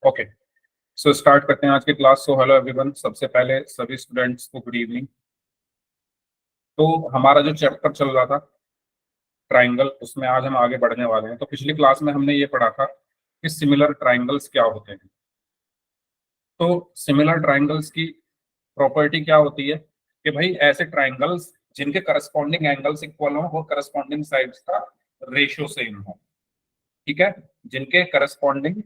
Okay, so start करते हैं आज की क्लास। सो हेलो एवरीवन, सबसे पहले सभी स्टूडेंट्स को गुड इवनिंग। तो हमारा जो चैप्टर चल रहा था ट्राइंगल, उसमें आज हम आगे बढ़ने वाले हैं। तो पिछली क्लास में हमने ये पढ़ा था कि सिमिलर ट्राइंगल्स क्या होते हैं। तो सिमिलर ट्राइंगल्स की प्रॉपर्टी क्या होती है कि भाई ऐसे ट्राइंगल्स जिनके करस्पॉन्डिंग एंगल्स इक्वल हो, वो करस्पॉन्डिंग साइड्स का रेशियो सेम हो। ठीक है, जिनके करस्पॉन्डिंग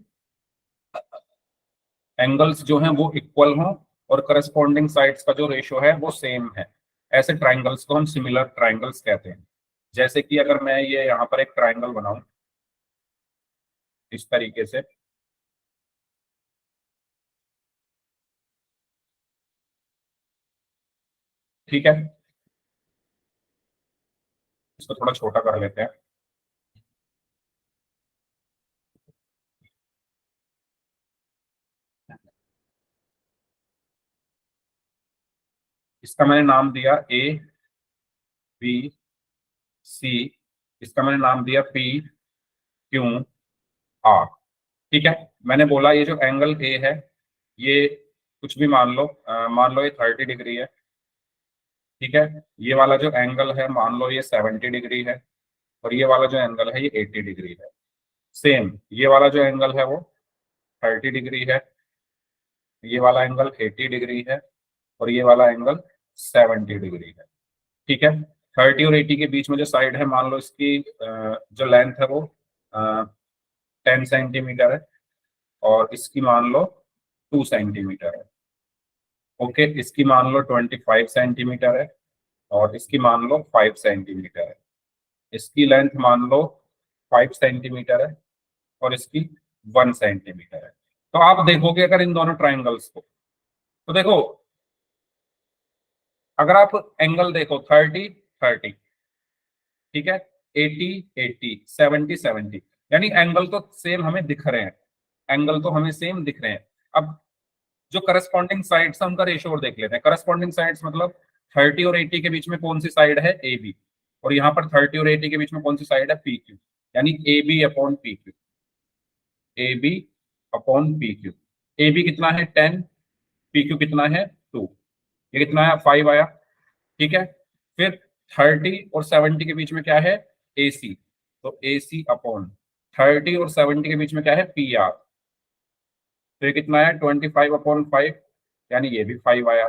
एंगल्स जो हैं वो इक्वल हों और करस्पॉन्डिंग साइड्स का जो रेशियो है वो सेम है, ऐसे ट्राइंगल्स को हम सिमिलर ट्राइंगल्स कहते हैं। जैसे कि अगर मैं ये यहाँ पर एक ट्राइंगल बनाऊं इस तरीके से, ठीक है, इसको थोड़ा छोटा कर लेते हैं। इसका मैंने नाम दिया ए बी सी, इसका मैंने नाम दिया पी क्यू आर। ठीक है, मैंने बोला ये जो एंगल ए है ये कुछ भी मान लो, मान लो ये 30 डिग्री है। ठीक है, ये वाला जो एंगल है मान लो ये 70 डिग्री है, और ये वाला जो एंगल है ये 80 डिग्री है। सेम ये वाला जो एंगल है वो 30 डिग्री है, ये वाला एंगल 80 डिग्री है, और ये वाला एंगल 70 डिग्री है। ठीक है, 30 और 80 के बीच में जो साइड है मान लो इसकी जो लेंथ है वो 10 सेंटीमीटर है, और इसकी मान लो 2 सेंटीमीटर है। ओके, इसकी मान लो 25 सेंटीमीटर है, और इसकी मान लो 5 सेंटीमीटर है। इसकी लेंथ मान लो 5 सेंटीमीटर है, और इसकी 1 सेंटीमीटर है। तो आप देखोगे अगर इन दोनों ट्राइंगल्स को, तो देखो अगर आप एंगल देखो 30 30, ठीक है, 80 80, 70 70, यानी एंगल तो सेम हमें दिख रहे हैं, एंगल तो हमें सेम दिख रहे हैं। अब जो करस्पॉन्डिंग साइड्स है उनका रेशियो और देख लेते हैं। करस्पॉन्डिंग साइड्स मतलब 30 और 80 के बीच में कौन सी साइड है, ए बी, और यहाँ पर 30 और 80 के बीच में कौन सी साइड है, पी क्यू, यानी A B upon P Q, A B upon P Q. A B कितना है 10, पी क्यू कितना है 2, ये कितना है 5 आया। ठीक है, फिर 30 और 70 के बीच में क्या है, ए सी, तो ए सी अपॉन 30 और 70 के बीच में क्या है, पी आर, तो ये कितना है 25/5, यानी ये भी 5 आया।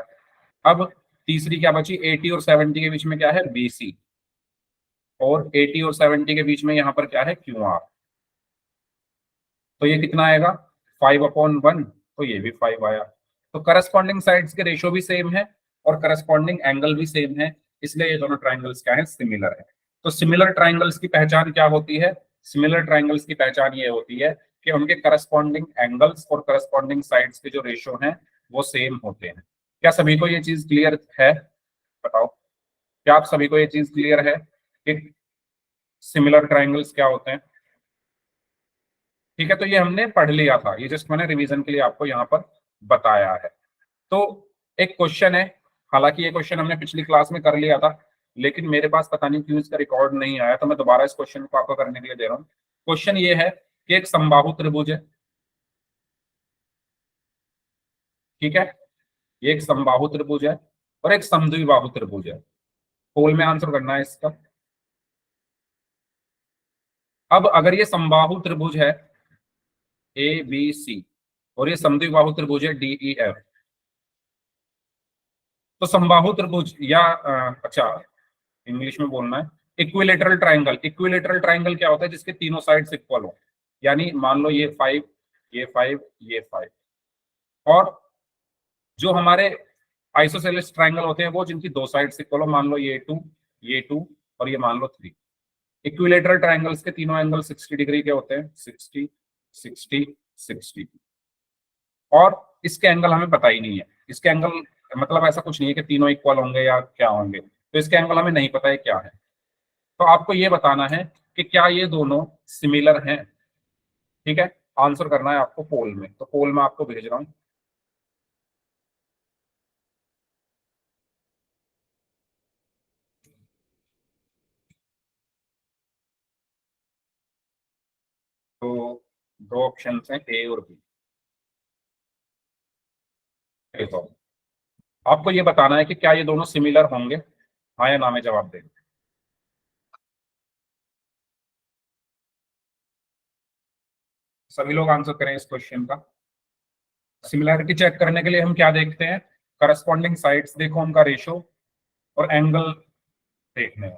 अब तीसरी क्या बची, 80 और 70 के बीच में क्या है, बी सी, और 80 और 70 के बीच में यहाँ पर क्या है, क्यू आर, तो ये कितना आएगा 5/1, तो ये भी 5 आया। तो करस्पॉन्डिंग साइड्स के रेशियो भी सेम है और करस्पॉन्डिंग एंगल भी सेम है, इसलिए ये दोनों ट्राइंगल्स क्या है, सिमिलर है। तो सिमिलर ट्राइंगल्स की पहचान क्या होती है, सिमिलर ट्राइंगल्स की पहचान ये होती है कि उनके करस्पॉन्डिंग एंगल्स और करस्पॉन्डिंग साइड्स के जो रेशियो हैं वो सेम होते हैं। क्या सभी को ये चीज क्लियर है, बताओ, क्या आप सभी को ये चीज क्लियर है कि सिमिलर ट्राइंगल्स क्या होते हैं। ठीक है, तो ये हमने पढ़ लिया था, ये जस्ट मैंने रिवीजन के लिए आपको यहाँ पर बताया है। तो एक क्वेश्चन है, हालांकि ये क्वेश्चन हमने पिछली क्लास में कर लिया था, लेकिन मेरे पास पता नहीं क्यों इसका रिकॉर्ड नहीं आया, तो मैं दोबारा इस क्वेश्चन को आपको करने के लिए दे रहा हूँ। क्वेश्चन ये है कि एक समबाहु त्रिभुज है, ठीक है, ये एक समबाहु त्रिभुज है और एक समद्विबाहु त्रिभुज है। पोल में आंसर करना है इसका। अब अगर ये समबाहु त्रिभुज है ए बी सी, और ये समद्विबाहु त्रिभुज है डी ई एफ, तो समबाहु त्रिभुज या अच्छा इंग्लिश में बोलना है, इक्विलेटरल ट्राइंगल। इक्विलेटरल ट्राइंगल क्या होता है, जिसके तीनों साइड्स इक्वल हो, यानी मान लो ये 5, ये 5, ये 5, और जो हमारे आइसोसेलेस ट्राइंगल होते हैं वो जिनकी दो साइड्स इक्वल हो, मान लो ये 2 और ये मान लो 3। इक्विलेटरल ट्राइंगल्स के तीनों एंगल 60 डिग्री के होते हैं, 60 60 60, और इसके एंगल हमें पता ही नहीं है। इसके एंगल मतलब ऐसा कुछ नहीं है कि तीनों इक्वल होंगे या क्या होंगे, तो इसके एंगल हमें नहीं पता है क्या है। तो आपको ये बताना है कि क्या ये दोनों सिमिलर हैं। ठीक है, आंसर करना है आपको पोल में, तो पोल में आपको भेज रहा हूं। तो दो ऑप्शन हैं, ए और बी। देखो, आपको ये बताना है कि क्या ये दोनों सिमिलर होंगे, हाँ या ना में जवाब दें। सभी लोग आंसर करें इस क्वेश्चन का। सिमिलैरिटी चेक करने के लिए हम क्या देखते हैं, करस्पॉन्डिंग साइड्स देखो, उनका रेशो और एंगल देखने हैं।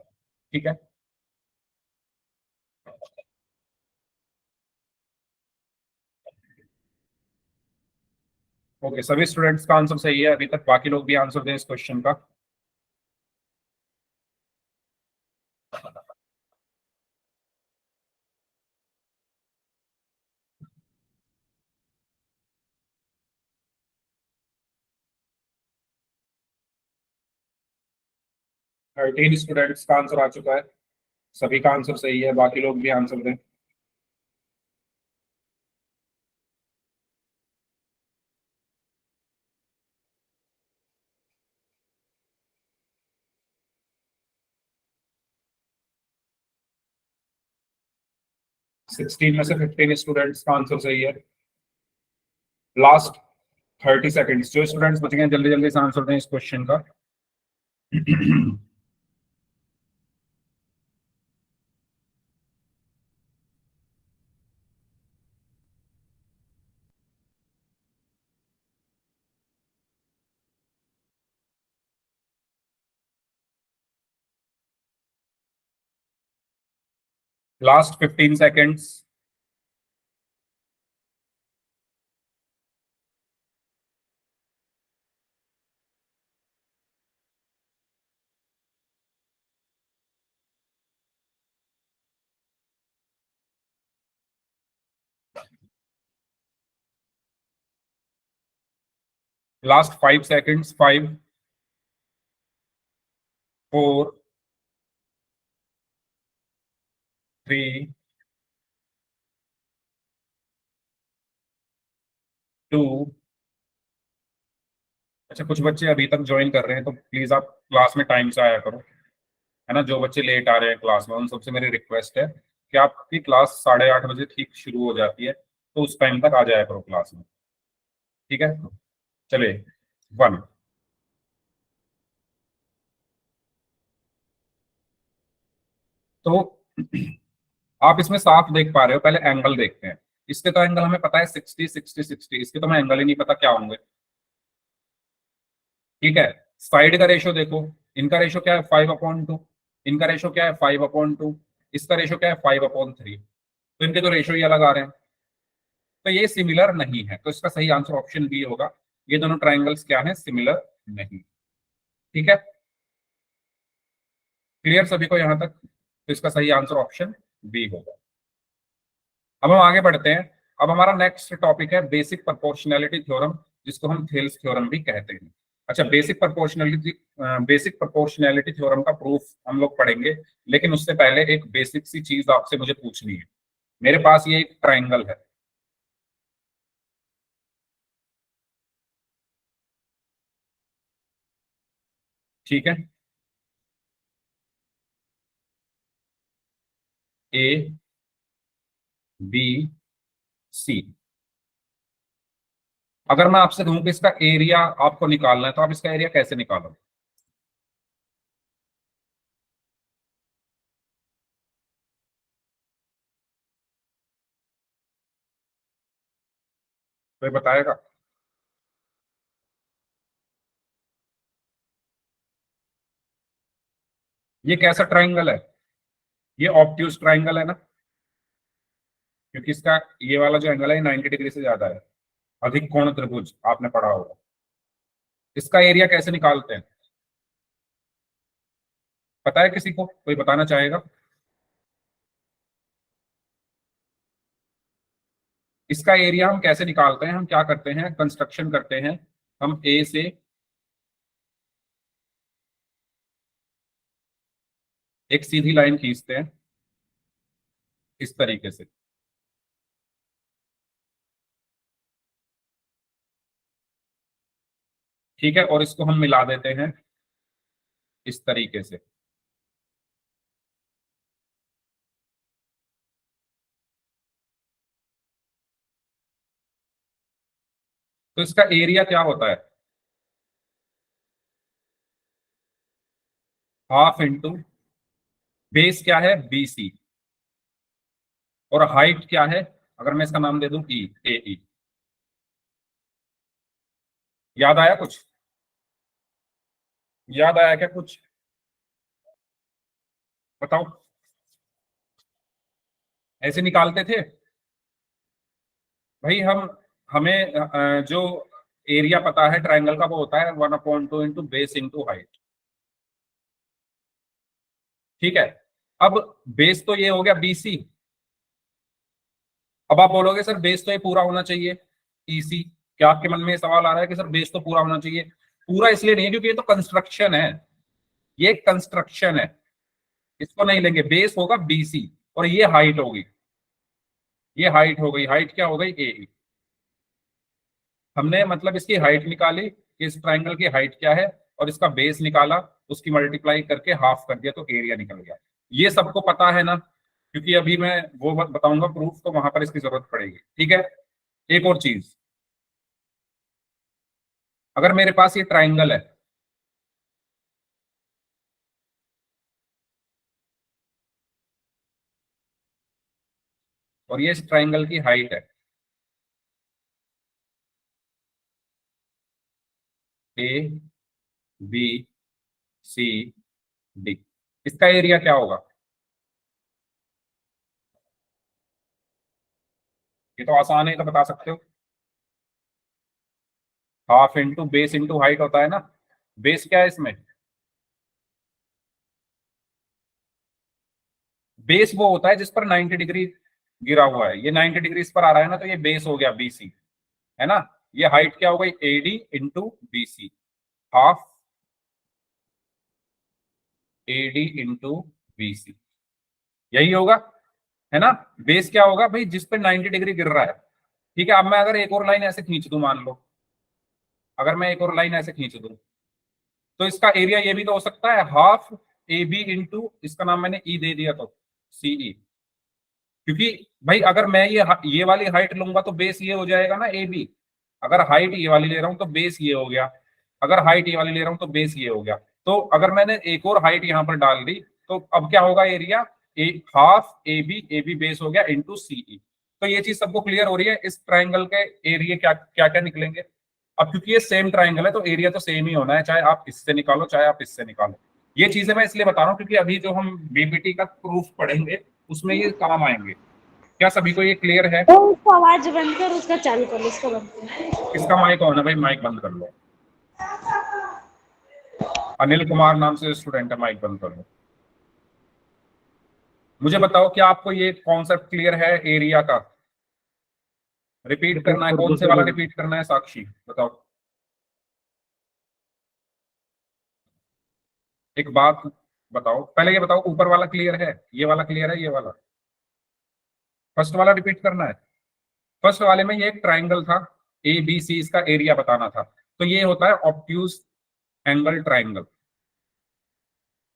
ठीक है, ओके, सभी स्टूडेंट्स का आंसर सही है अभी तक, बाकी लोग भी आंसर दें इस क्वेश्चन का। थर्टीन स्टूडेंट्स का आंसर आ चुका है, सभी का आंसर सही है, बाकी लोग भी आंसर दें। 16 में से 15 स्टूडेंट्स का आंसर सही है। लास्ट 30 सेकेंड्स, जो स्टूडेंट्स बच गए जल्दी जल्दी से आंसर दें इस क्वेश्चन का। Last 15 seconds. Last 5 seconds, 5, 4, 3, 2। अच्छा, कुछ बच्चे अभी तक ज्वाइन कर रहे हैं तो प्लीज आप क्लास में टाइम से आया करो, है ना। जो बच्चे लेट आ रहे हैं क्लास में, उन सबसे मेरी रिक्वेस्ट है कि आपकी क्लास 8:30 बजे ठीक शुरू हो जाती है, तो उस टाइम तक आ जाया करो क्लास में। ठीक है, चलिए। 1। तो आप इसमें साफ देख पा रहे हो, पहले एंगल देखते हैं। इसके तो एंगल हमें पता है 60, 60, 60, इसके तो हमें एंगल ही नहीं पता क्या होंगे। ठीक है, साइड का रेशो देखो, इनका रेशो क्या है 5/2, इनका रेशो क्या है 5/2, इसका रेशो क्या है 5/3, तो इनके तो रेशो ही अलग आ रहे हैं, तो ये सिमिलर नहीं है, तो इसका सही आंसर ऑप्शन बी होगा। ये दोनों ट्राइंगल्स क्या है, सिमिलर नहीं। ठीक है, क्लियर सभी को यहां तक, तो इसका सही आंसर ऑप्शन बी होगा। अब हम आगे बढ़ते हैं। अब हमारा नेक्स्ट टॉपिक है बेसिक प्रोपोर्शनैलिटी थ्योरम, जिसको हम थेल्स थ्योरम भी कहते हैं। अच्छा, बेसिक प्रोपोर्शनैलिटी थ्योरम का प्रूफ हम लोग पढ़ेंगे, लेकिन उससे पहले एक बेसिक सी चीज आपसे मुझे पूछनी है। मेरे पास ये एक ट्राइंगल है, ठीक है, ए, बी, सी। अगर मैं आपसे कहूं कि इसका एरिया आपको निकालना है, तो आप इसका एरिया कैसे निकालोगे? कोई बताएगा? ये कैसा ट्राइंगल है? ये ऑब्ट्यूज ट्राइंगल है ना, क्योंकि इसका ये वाला जो एंगल है 90 डिग्री से ज्यादा है। अधिक कोण त्रिभुज आपने पढ़ा होगा। इसका एरिया कैसे निकालते हैं, पता है किसी को? कोई बताना चाहेगा? इसका एरिया हम कैसे निकालते हैं, हम क्या करते हैं, कंस्ट्रक्शन करते हैं। हम ए से एक सीधी लाइन खींचते हैं इस तरीके से, ठीक है, और इसको हम मिला देते हैं इस तरीके से। तो इसका एरिया क्या होता है? हाफ इंटू बेस क्या है BC, और हाइट क्या है, अगर मैं इसका नाम दे दूं ई, AE। याद आया कुछ? याद आया क्या कुछ? बताओ। ऐसे निकालते थे भाई हम। हमें जो एरिया पता है ट्राइंगल का वो होता है 1/2 इंटू बेस इंटू हाइट। ठीक है। अब बेस तो ये हो गया BC। अब आप बोलोगे सर बेस तो ये पूरा होना चाहिए EC। क्या आपके मन में ये सवाल आ रहा है कि सर बेस तो पूरा होना चाहिए? पूरा इसलिए नहीं है क्योंकि ये तो कंस्ट्रक्शन है, ये कंस्ट्रक्शन है, इसको नहीं लेंगे। बेस होगा BC और ये हाइट होगी, ये हाइट हो गई। हाइट क्या हो गई AE। हमने मतलब इसकी हाइट निकाली कि इस ट्राइंगल की हाइट क्या है, और इसका बेस निकाला, उसकी मल्टीप्लाई करके हाफ कर दिया तो एरिया निकल गया। ये सबको पता है ना, क्योंकि अभी मैं वो बताऊंगा प्रूफ, तो वहां पर इसकी जरूरत पड़ेगी। ठीक है। एक और चीज, अगर मेरे पास ये ट्राइंगल है, और ये इस ट्राइंगल की हाइट है ABCD, इसका एरिया क्या होगा? ये तो आसान है, ये तो बता सकते हो। Half into base into height होता है ना। बेस क्या है इसमें? बेस वो होता है जिस पर 90 डिग्री गिरा हुआ है। ये 90 डिग्री इस पर आ रहा है ना, तो ये बेस हो गया BC, है ना। ये हाइट क्या हो गई AD into BC, half AD into BC, यही होगा, है ना। बेस क्या होगा भाई जिस पर 90 डिग्री गिर रहा है। ठीक है। अब मैं अगर एक और लाइन ऐसे खींच दूं, मान लो अगर मैं एक और लाइन ऐसे खींच दूं, तो इसका एरिया ये भी तो हो सकता है हाफ AB इंटू, इसका नाम मैंने E दे दिया तो CE। क्योंकि भाई अगर मैं ये वाली हाइट लूंगा तो बेस ये हो जाएगा ना AB। अगर हाइट ये वाली ले रहा हूं तो बेस ये हो गया, अगर हाइट ये वाली ले रहा हूं तो बेस ये हो गया। तो अगर मैंने एक और हाइट यहां पर डाल दी, तो अब क्या होगा एरिया? हाफ AB बेस हो गया इंटू CE। तो ये चीज सबको क्लियर हो रही है? इस ट्राइंगल के एरिया क्या क्या क्या निकलेंगे? अब क्योंकि ये सेम ट्राइंगल है तो एरिया तो सेम ही होना है, चाहे आप इससे निकालो चाहे आप इससे निकालो। ये चीजें मैं इसलिए बता रहा हूँ क्योंकि अभी जो हम BPT का प्रूफ पढ़ेंगे उसमें ये काम आएंगे। क्या सभी को ये क्लियर है? तो उसको आवाज बंद कर, उसका चालू कर, उसको बंद कर। किसका माइक ऑन है भाई? माइक बंद कर लो। अनिल कुमार नाम से स्टूडेंट है, माइक बंद कर लो। मुझे बताओ क्या आपको ये कॉन्सेप्ट क्लियर है एरिया का? रिपीट करना है? कौन से वाला रिपीट करना है? साक्षी बताओ। एक बात बताओ, पहले ये बताओ ऊपर वाला क्लियर है? ये वाला क्लियर है? ये वाला फर्स्ट वाला रिपीट करना है? फर्स्ट वाले में ये एक ट्राइंगल था ABC, इसका एरिया बताना था। तो ये होता है ऑब्ट्यूज एंगल ट्राइंगल।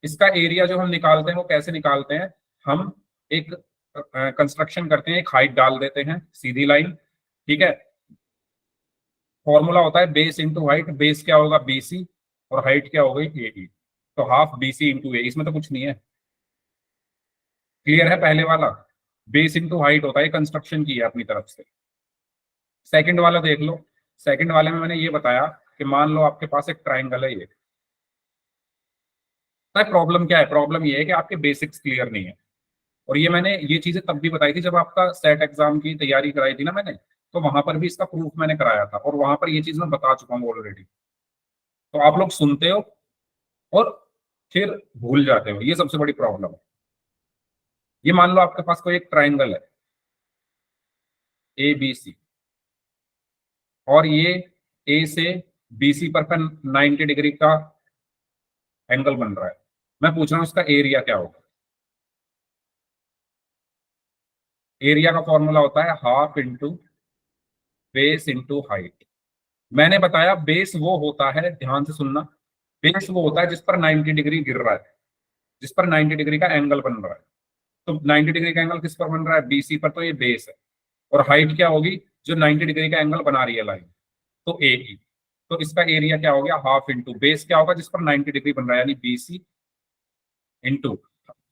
इसका एरिया जो हम निकालते हैं वो कैसे निकालते हैं? हम एक कंस्ट्रक्शन करते हैं, एक हाइट डाल देते हैं सीधी लाइन। ठीक है। फॉर्मूला होता है बेस इंटू हाइट। बेस क्या होगा BC, और हाइट क्या हो गई AE। तो हाफ BC इंटू ए, इसमें तो कुछ नहीं है। क्लियर है पहले वाला? बेस इंटू हाइट होता है, कंस्ट्रक्शन की है अपनी तरफ से। सेकंड वाला देख लो। सेकंड वाले में मैंने ये बताया कि मान लो आपके पास एक ट्राइंगल है ये। प्रॉब्लम क्या है? प्रॉब्लम ये है कि आपके बेसिक्स क्लियर नहीं है। और ये मैंने ये चीजें तब भी बताई थी जब आपका सेट एग्जाम की तैयारी कराई थी ना मैंने, तो वहां पर भी इसका प्रूफ मैंने कराया था, और वहां पर ये चीज मैं बता चुका हूँ ऑलरेडी। तो आप लोग सुनते हो और फिर भूल जाते हो, ये सबसे बड़ी प्रॉब्लम है। ये मान लो आपके पास कोई एक ट्राइंगल है ABC, और ये A से BC पर 90 डिग्री का एंगल बन रहा है। मैं पूछ रहा हूँ इसका एरिया क्या होगा? एरिया का फॉर्मूला होता है half into base into height. मैंने बताया बेस वो होता है, ध्यान से सुनना, बेस वो होता है जिस पर 90 डिग्री गिर रहा है, जिस पर 90 डिग्री का एंगल बन रहा है। तो 90 डिग्री का एंगल किस पर बन रहा है? BC पर, तो ये बेस है। और हाइट क्या होगी जो 90 डिग्री का एंगल बना रही है लाइन? तो AE। तो इसका एरिया क्या हो गया? हाफ इंटू बेस क्या होगा जिस पर 90 डिग्री बन रहा है, यानी BC, इंटू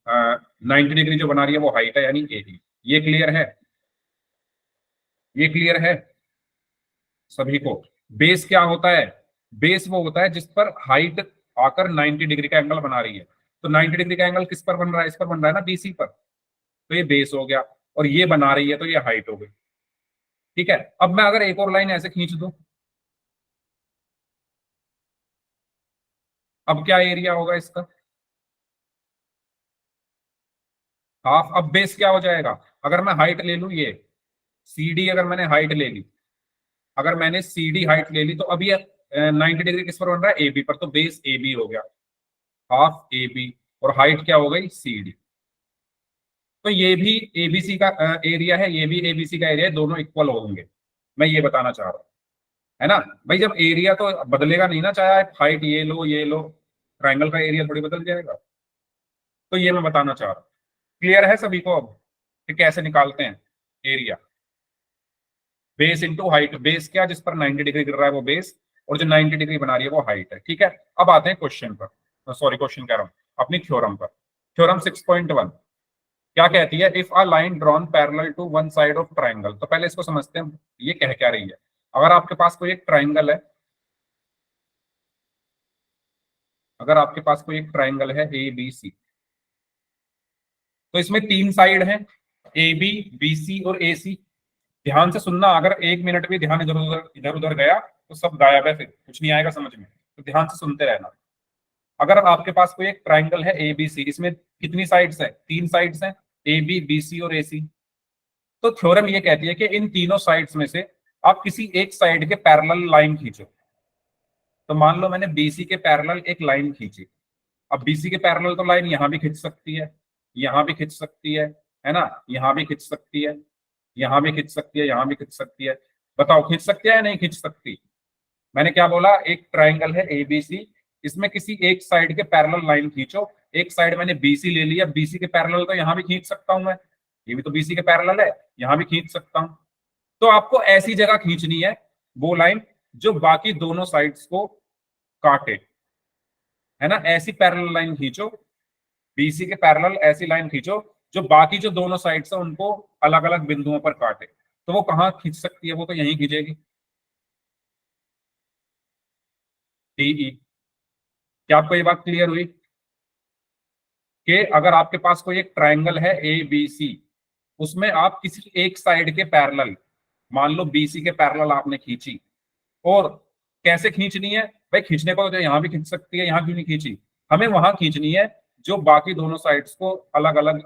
90 डिग्री जो बना रही है वो हाइट है यानी ए। ये क्लियर है? ये क्लियर है सभी को? बेस क्या होता है? बेस वो होता है जिस पर हाइट आकर 90 डिग्री का एंगल बना रही है। तो 90 डिग्री का एंगल किस पर बन रहा है? इस पर बन रहा है ना, बीसी पर। तो ये बेस हो गया, और ये बना रही है तो ये हाइट हो गई। ठीक है, अब मैं अगर एक और लाइन ऐसे खींच दूं, अब क्या एरिया होगा इसका? हाफ। अब बेस क्या हो जाएगा? अगर मैं हाइट ले लूं, ये सी डी, अगर मैंने हाइट ले ली, अगर मैंने सी डी हाइट ले ली, तो अब ये 90 डिग्री किस पर बन रहा है? ए बी पर। तो बेस ए बी हो गया, हाफ ए बी, और हाइट क्या हो गई? C D. तो ये भी एबीसी का एरिया है, ये भी एबीसी का एरिया है, दोनों इक्वल होंगे। मैं ये बताना चाह रहा हूँ, है ना भाई। जब एरिया तो बदलेगा नहीं ना, चाहे आप हाइट ये लो, ट्राइंगल का एरिया थोड़ी बदल जाएगा। तो ये मैं बताना चाह रहा हूँ। क्लियर है सभी को अब कि कैसे निकालते हैं area? Base into height. Base क्या? जिस पर 90 डिग्री गिर रहा है वो बेस, और जो 90 डिग्री बना रही है वो हाइट है। ठीक है, अब आते हैं क्वेश्चन पर, सॉरी क्वेश्चन कह रहा हूँ, अपनी थ्योरम पर। थ्योरम 6.1 क्या कहती है? If a line drawn parallel to one side of triangle. तो पहले इसको समझते हैं, ये कह क्या रही है। अगर आपके पास कोई एक ट्राइंगल है, अगर आपके पास कोई एक ट्राइंगल है ए बी सी, तो इसमें तीन साइड हैं, ए बी, बी सी और ए सी। ध्यान से सुनना, अगर एक मिनट भी ध्यान इधर उधर गया तो सब गायब है, फिर कुछ नहीं आएगा समझ में। तो ध्यान से सुनते रहना। अगर आपके पास कोई एक ट्राइंगल है ए बी सी, इसमें कितनी साइड्स है? तीन साइड्स हैं, ए बी सी और ए सी। तो थ्योरम ये कहती है कि इन तीनों साइड्स में से आप किसी एक साइड के पैरेलल लाइन खींचो। तो मान लो मैंने बीसी के पैरेलल एक लाइन खींची। अब बीसी के पैरेलल तो लाइन यहां भी खींच सकती है, यहां भी खींच सकती है ना, यहां भी खींच सकती है, यहां भी खींच सकती है, यहां भी खींच सकती है। बताओ खींच सकती है या नहीं खींच सकती? मैंने क्या बोला? एक ट्राइंगल है एबीसी, इसमें किसी एक साइड के पैरेलल लाइन खींचो। एक साइड मैंने बीसी ले लिया, बीसी के पैरेलल तो यहां भी खींच सकता हूं मैं, ये भी तो बीसी के पैरेलल है, यहां भी खींच सकता हूं। तो आपको ऐसी जगह खींचनी है वो लाइन जो बाकी दोनों साइड्स को काटे, है ना। ऐसी पैरेलल लाइन खींचो, बीसी के पैरेलल ऐसी लाइन खींचो जो बाकी जो दोनों साइड्स है उनको अलग अलग बिंदुओं पर काटे। तो वो कहाँ खींच सकती है? वो तो यहीं खींचेगी, डीई। क्या आपको ये बात क्लियर हुई कि अगर आपके पास कोई एक ट्राइंगल है ए बी सी, उसमें आप किसी एक साइड के पैरेलल, मान लो बीसी के पैरेलल आपने खींची, और कैसे खींचनी है भाई? खींचने को तो यहाँ भी खींच सकती है, यहाँ क्यों नहीं खींची? हमें वहां खींचनी है जो बाकी दोनों साइड्स को अलग अलग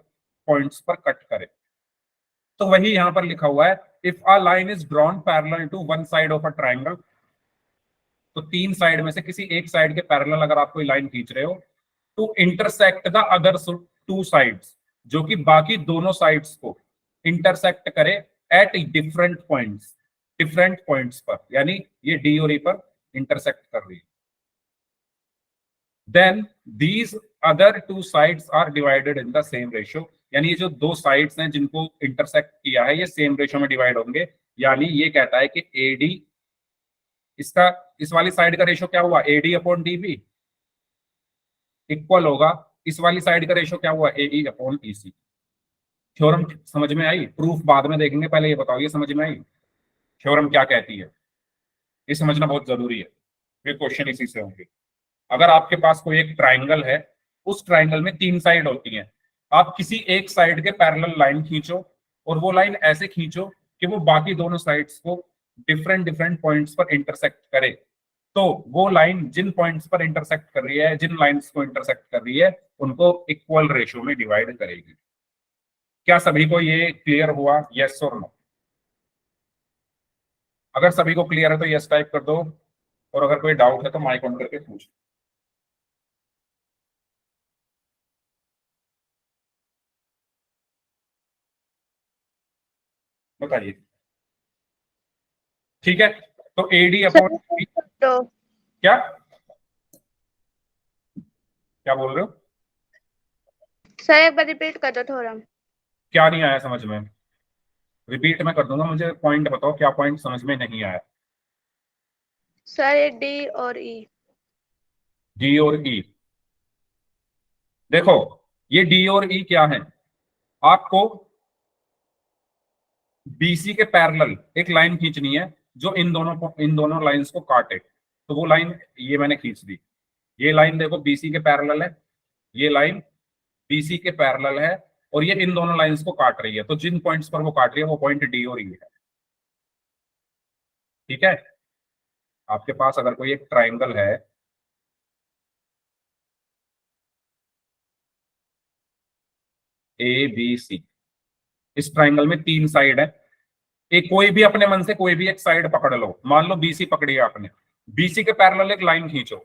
पॉइंट्स पर कट करे। तो वही यहां पर लिखा हुआ है, if a line is drawn parallel to one side of a triangle. तो तीन साइड में से किसी एक साइड के पैरेलल अगर आप कोई लाइन खींच रहे हो, to intersect the other two sides, जो कि बाकी दोनों साइड्स को इंटरसेक्ट करे एट डिफरेंट पॉइंट्स पर, यानी ये डी और ई पर इंटरसेक्ट कर रही है। Then these other two sides are divided in the same ratio, यानी ये जो दो साइड्स हैं जिनको इंटरसेक्ट किया है ये सेम रेशियो में डिवाइड होंगे। यानी ये कहता है कि एडी, इसका इस वाली साइड का रेशियो क्या हुआ? एडी अपॉन डीबी इक्वल होगा इस वाली साइड का रेशियो क्या हुआ? एई अपॉन ईसी। थ्योरम समझ में आई? प्रूफ बाद में देखेंगे, पहले ये बताओ ये समझ में आई थ्योरम क्या कहती है? ये समझना बहुत जरूरी है, फिर क्वेश्चन इसी से होंगे। अगर आपके पास कोई एक ट्राइंगल है, उस ट्राइंगल में तीन साइड होती हैं, आप किसी एक साइड के पैरेलल लाइन खींचो, और वो लाइन ऐसे खींचो कि वो बाकी दोनों साइड्स को डिफरेंट डिफरेंट पॉइंट्स पर इंटरसेक्ट करे। तो वो लाइन जिन पॉइंट्स पर इंटरसेक्ट कर रही है, जिन लाइंस को इंटरसेक्ट कर रही है, उनको इक्वल रेशियो में डिवाइड करेगी। क्या सभी को ये क्लियर हुआ? यस और नो? अगर सभी को क्लियर है तो यस टाइप कर दो, और अगर कोई डाउट है तो माइक ऑन करके पूछ। बताइए। ठीक है, तो एडी अपॉन, तो क्या क्या बोल रहे हो? सर एक बार रिपीट कर दो थोड़ा। क्या नहीं आया समझ में? रिपीट मैं कर दूंगा, मुझे पॉइंट बताओ क्या पॉइंट समझ में नहीं आया? सर ये डी और ई। डी और ई, देखो ये डी और ई क्या है, आपको बीसी के पैरेलल एक लाइन खींचनी है जो इन दोनों लाइंस को काटे। तो वो लाइन ये मैंने खींच दी। ये लाइन देखो बीसी के पैरेलल है, ये लाइन बीसी के पैरेलल है, और ये इन दोनों लाइंस को काट रही है। तो जिन पॉइंट्स पर वो काट रही है वो पॉइंट डी और ई है। ठीक है, आपके पास अगर कोई एक ट्राइंगल है, ए बी सी, इस ट्राइंगल में 3 साइड है। एक कोई भी अपने मन से कोई भी एक साइड पकड़ लो, मान लो बीसी पकड़ी है आपने, बीसी के पैरेलल एक लाइन खींचो।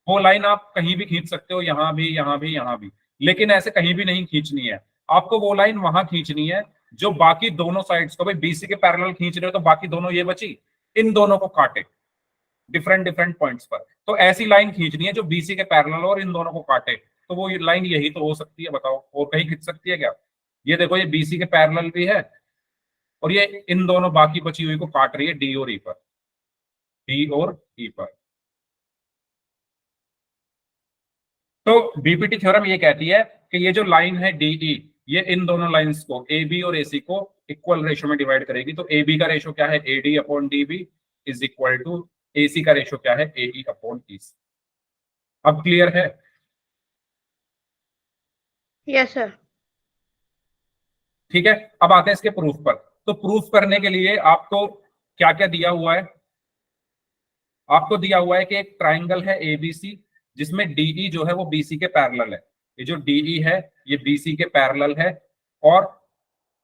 वो लाइन आप कहीं भी खींच सकते हो, यहां भी, यहां भी, यहां भी, लेकिन ऐसे कहीं भी नहीं खींचनी है। आपको वो लाइन वहां खींचनी है जो बाकी दोनों साइड्स को, भाई बीसी के पैरेलल खींच रहे हो तो बाकी दोनों ये बची, इन दोनों को काटे डिफरेंट डिफरेंट पॉइंट्स पर। तो ऐसी लाइन खींचनी है जो बीसी के पैरेलल और इन दोनों को काटे। तो वो लाइन यही तो हो सकती है, बताओ और कहीं खींच सकती है क्या? ये देखो ये बीसी के पैरेलल भी है, और ये इन दोनों बाकी बची हुई को काट रही है डी और ई पर, डी और ई पर। तो बीपीटी थ्योरम ये कहती है कि ये जो लाइन है डीई, ये इन दोनों लाइंस को, ए बी और एसी को इक्वल रेशो में डिवाइड करेगी। तो ए बी का रेशो क्या है, A D upon D B is equal to A C का रेशो क्या है, ए ई अपॉन ई सी। अब क्लियर है? Yes sir. ठीक है, अब आते हैं इसके प्रूफ पर। तो प्रूफ करने के लिए आपको क्या क्या दिया हुआ है? आपको दिया हुआ है कि एक ट्राइंगल है एबीसी जिसमें डीई जो है वो बीसी के पैरेलल है। ये जो डीई है ये बीसी के पैरेलल है, और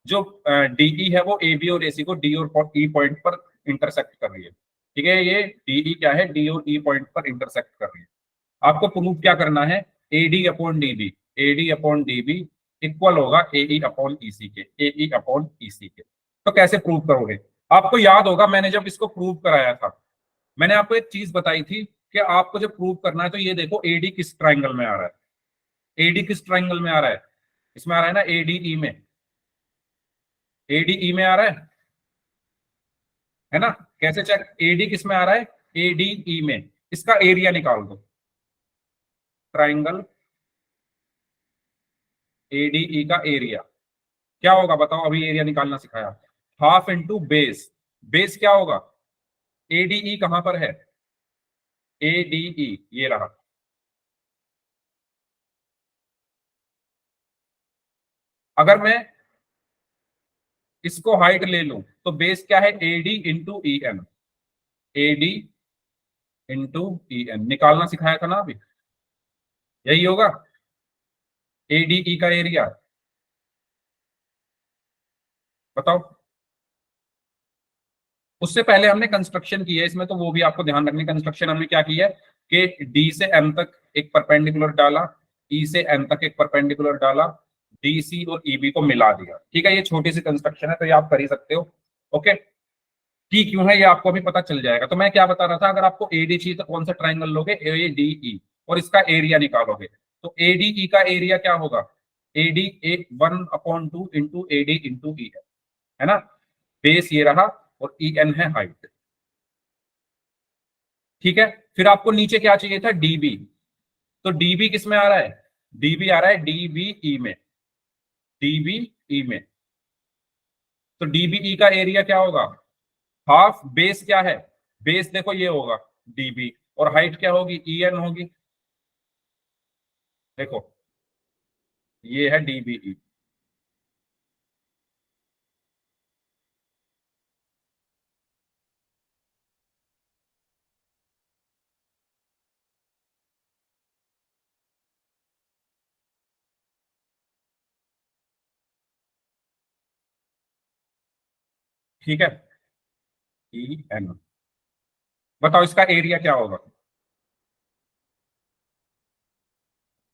जो डीई है वो ए बी और एसी को डी और ई पॉइंट पर इंटरसेक्ट कर रही है। ठीक है, ये डीई क्या है, डी और ई पॉइंट पर इंटरसेक्ट कर रही है। आपको प्रूव क्या करना है, A D upon D B, A D upon D B equal होगा ए ई अपॉन ई सी के, ए ई अपॉन ई सी के। तो कैसे प्रूव करोगे? आपको याद होगा मैंने जब इसको प्रूव कराया था, मैंने आपको एक चीज बताई थी कि आपको जब प्रूव करना है तो ये देखो एडी किस ट्राइंगल में आ रहा है, एडी किस ट्राइंगल में आ रहा है, इसमें आ रहा है ना एडीई में, एडीई में आ रहा है ना? कैसे चेक, एडी किस में आ रहा है, एडीई में। इसका एरिया निकाल दो, ट्राइंगल एडीई का एरिया क्या होगा बताओ, अभी एरिया निकालना सिखाया। हाफ इंटू बेस, बेस क्या होगा, एडीई कहां पर है, एडीई ये रहा। अगर मैं इसको हाइट ले लूं तो बेस क्या है, AD into E N, AD into E N निकालना सिखाया था ना अभी, यही होगा एडीई का एरिया। बताओ, उससे पहले हमने कंस्ट्रक्शन की है इसमें, तो वो भी आपको ध्यान रखने। कंस्ट्रक्शन हमने क्या की है कि डी से एम तक एक परपेंडिकुलर डाला, ई से एम तक एक परपेंडिकुलर डाला, डी सी और ई बी को मिला दिया। ठीक है, ये छोटी सी कंस्ट्रक्शन है तो ये आप कर ही सकते हो। ओके, की क्यों है ये आपको अभी पता चल जाएगा। तो मैं क्या बता रहा था, अगर आपको एडी चाहिए तो कौन सा ट्राइंगल लोगे, ए डी ई, और इसका एरिया निकालोगे। तो एडीई का एरिया क्या होगा, एडी ए 1/2 इंटू एडी इंटू ई है ना? बेस ये रहा और ई एन है हाइट। ठीक है, फिर आपको नीचे क्या चाहिए था, डीबी। तो डीबी किस में आ रहा है, डीबी आ रहा है डीबीई में, डीबीई में। तो डीबीई का एरिया क्या होगा, हाफ बेस क्या है, बेस देखो ये होगा डीबी, और हाइट क्या होगी, ई एन होगी। देखो ये है डीबीई। ठीक है, ई एन, बताओ इसका एरिया क्या होगा।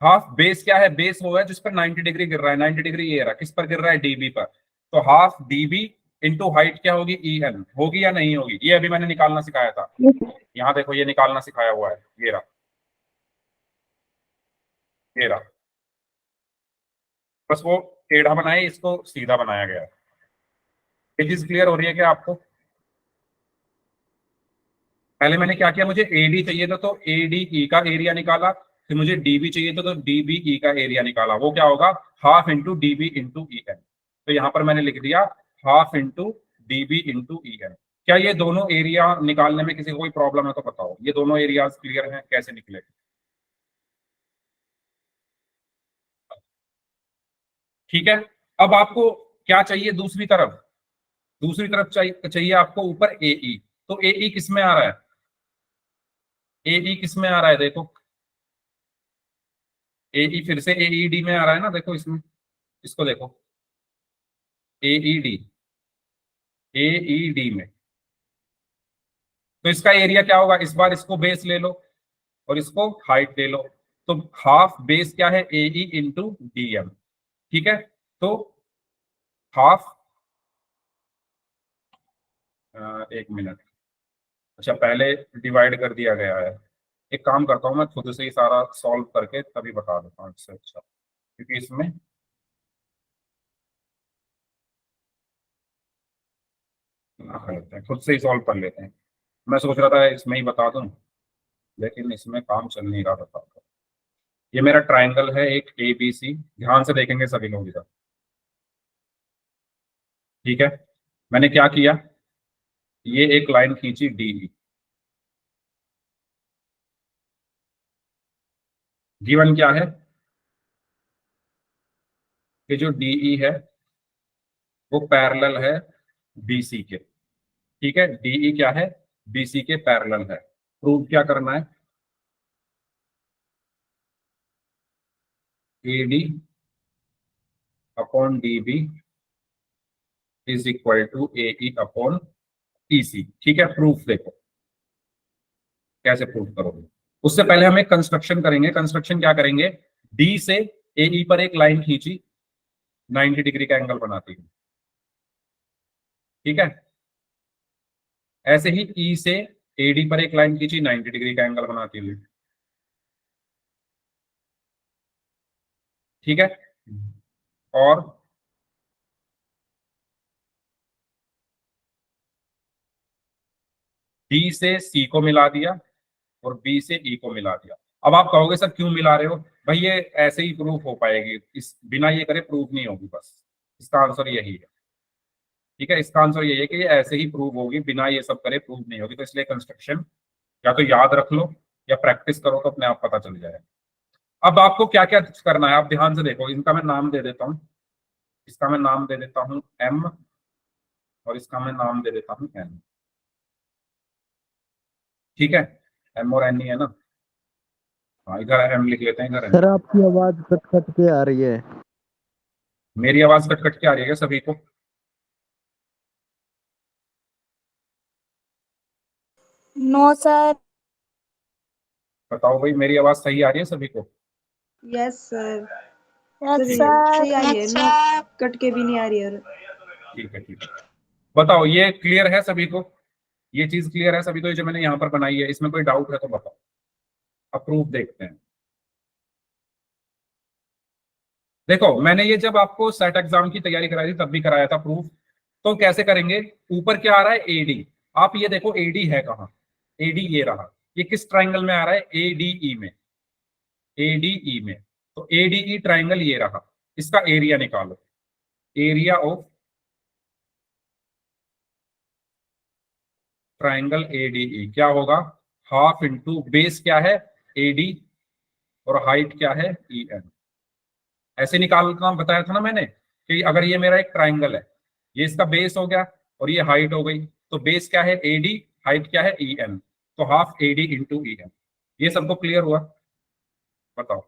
हाफ बेस क्या है, बेस वो है जिस पर 90 डिग्री गिर रहा है, 90 डिग्री ये रहा, किस पर गिर रहा है, डीबी पर। तो हाफ डीबी इंटू हाइट क्या होगी, ई एन होगी या नहीं होगी, ये अभी मैंने निकालना सिखाया था। यहाँ देखो ये निकालना सिखाया हुआ है, ये रहा, ये रहा। बस वो टेढ़ा बनाए, इसको सीधा बनाया गया है। ये चीज क्लियर हो रही है क्या आपको? पहले मैंने क्या किया, मुझे एडी चाहिए था तो एडीई का एरिया निकाला, कि मुझे डीबी चाहिए तो डीबी ई का एरिया निकाला, वो क्या होगा, half into DB into E N. तो यहां पर मैंने लिख दिया half into DB into E N. क्या ये दोनों एरिया निकालने में किसी को कोई प्रॉब्लम है तो बताओ, ये दोनों एरियाज क्लियर हैं, कैसे निकले? ठीक है। अब आपको क्या चाहिए दूसरी तरफ? दूसरी तरफ चाहिए आपको ऊपर एई। तो एई किस में आ रहा है? एई किस में आ रहा है देखो, एई फिर से एईडी में आ रहा है ना, देखो इसमें, इसको देखो, एईडी, एईडी में। तो इसका एरिया क्या होगा, इस बार इसको बेस ले लो और इसको हाइट ले लो। तो हाफ बेस क्या है, एई इंटू डीएम। ठीक है। तो हाफ, एक मिनट, अच्छा पहले डिवाइड कर दिया गया है। एक काम करता हूँ, मैं खुद से ही सारा सॉल्व करके तभी बता देता हूँ इससे अच्छा, क्योंकि इसमें ना कर लेते हैं, खुद से ही सॉल्व कर लेते हैं। मैं सोच रहा था इसमें ही बता दूं, लेकिन इसमें काम चल नहीं रहा, बता दो। ये मेरा ट्राइंगल है एक ए बी सी, ध्यान से देखेंगे सभी लोग इधर। ठीक है। मैंने क्या किया, ये एक लाइन खींची डी ई। गिवन क्या है कि जो डीई है वो पैरेलल है बीसी के। ठीक है, डीई क्या है, बीसी के पैरेलल है। प्रूव क्या करना है, AD upon DB is equal to AE upon EC. ठीक है, प्रूफ देखो कैसे प्रूफ करोगे। उससे पहले हम एक कंस्ट्रक्शन करेंगे। कंस्ट्रक्शन क्या करेंगे, डी से एई पर एक लाइन खींची 90 डिग्री का एंगल बनाती है। ठीक है, ऐसे ही ई से एडी पर एक लाइन खींची 90 डिग्री का एंगल बनाती हुई। ठीक है, और डी से सी को मिला दिया और बी से ई को मिला दिया। अब आप कहोगे सर क्यों मिला रहे हो, भाई ये ऐसे ही प्रूफ हो पाएगी, इस बिना ये करे प्रूफ नहीं होगी, बस इसका आंसर यही है। ठीक है, इसका आंसर यही है कि ये ऐसे ही प्रूव होगी, बिना ये सब करे प्रूव नहीं होगी। तो इसलिए कंस्ट्रक्शन या तो याद रख लो या प्रैक्टिस करो तो अपने आप पता चल जाएगा। अब आपको क्या क्या करना है, आप ध्यान से देखो। इनका मैं नाम दे देता हूँ, इसका मैं नाम दे देता हूँ एम, और इसका मैं नाम दे देता हूँ एन। ठीक है, एम और एन ही है ना। हाँ, इधर एम लिख लेते हैं, इधर एन। सर आपकी आवाज कट कट के आ रही है। मेरी आवाज कट कट के आ रही है क्या सभी को? No sir. बताओ भाई, मेरी आवाज सही आ रही है सभी को? Yes sir. यस सही सर। सही आ रही है, नो कट के भी नहीं आ रही है। ठीक है, ठीक है। बताओ ये क्लियर है सभी को, ये चीज क्लियर है सभी को, ये जो मैंने यहाँ पर बनाई है इसमें कोई डाउट है तो बताओ। अप्रूव देखते हैं। देखो मैंने ये जब आपको सेट एग्जाम की तैयारी कराई थी तब भी कराया था प्रूफ। तो कैसे करेंगे, ऊपर क्या आ रहा है, एडी। आप ये देखो एडी है कहाँ, एडी ये रहा। ये किस ट्राइंगल में आ रहा है, एडीई में, एडीई में। तो एडीई ट्राइंगल ये रहा, इसका एरिया निकालो, एरिया ऑफ ट्राइंगल एडीई क्या होगा, हाफ इंटू बेस क्या है, एडी, और हाइट क्या है, ई एन। ऐसे निकालना बताया था ना मैंने कि अगर ये मेरा एक ट्राइंगल है, ये इसका बेस हो गया और ये हाइट हो गई, तो बेस क्या है एडी, हाइट क्या है ई एन, तो half AD into E N. ये सबको क्लियर हुआ, बताओ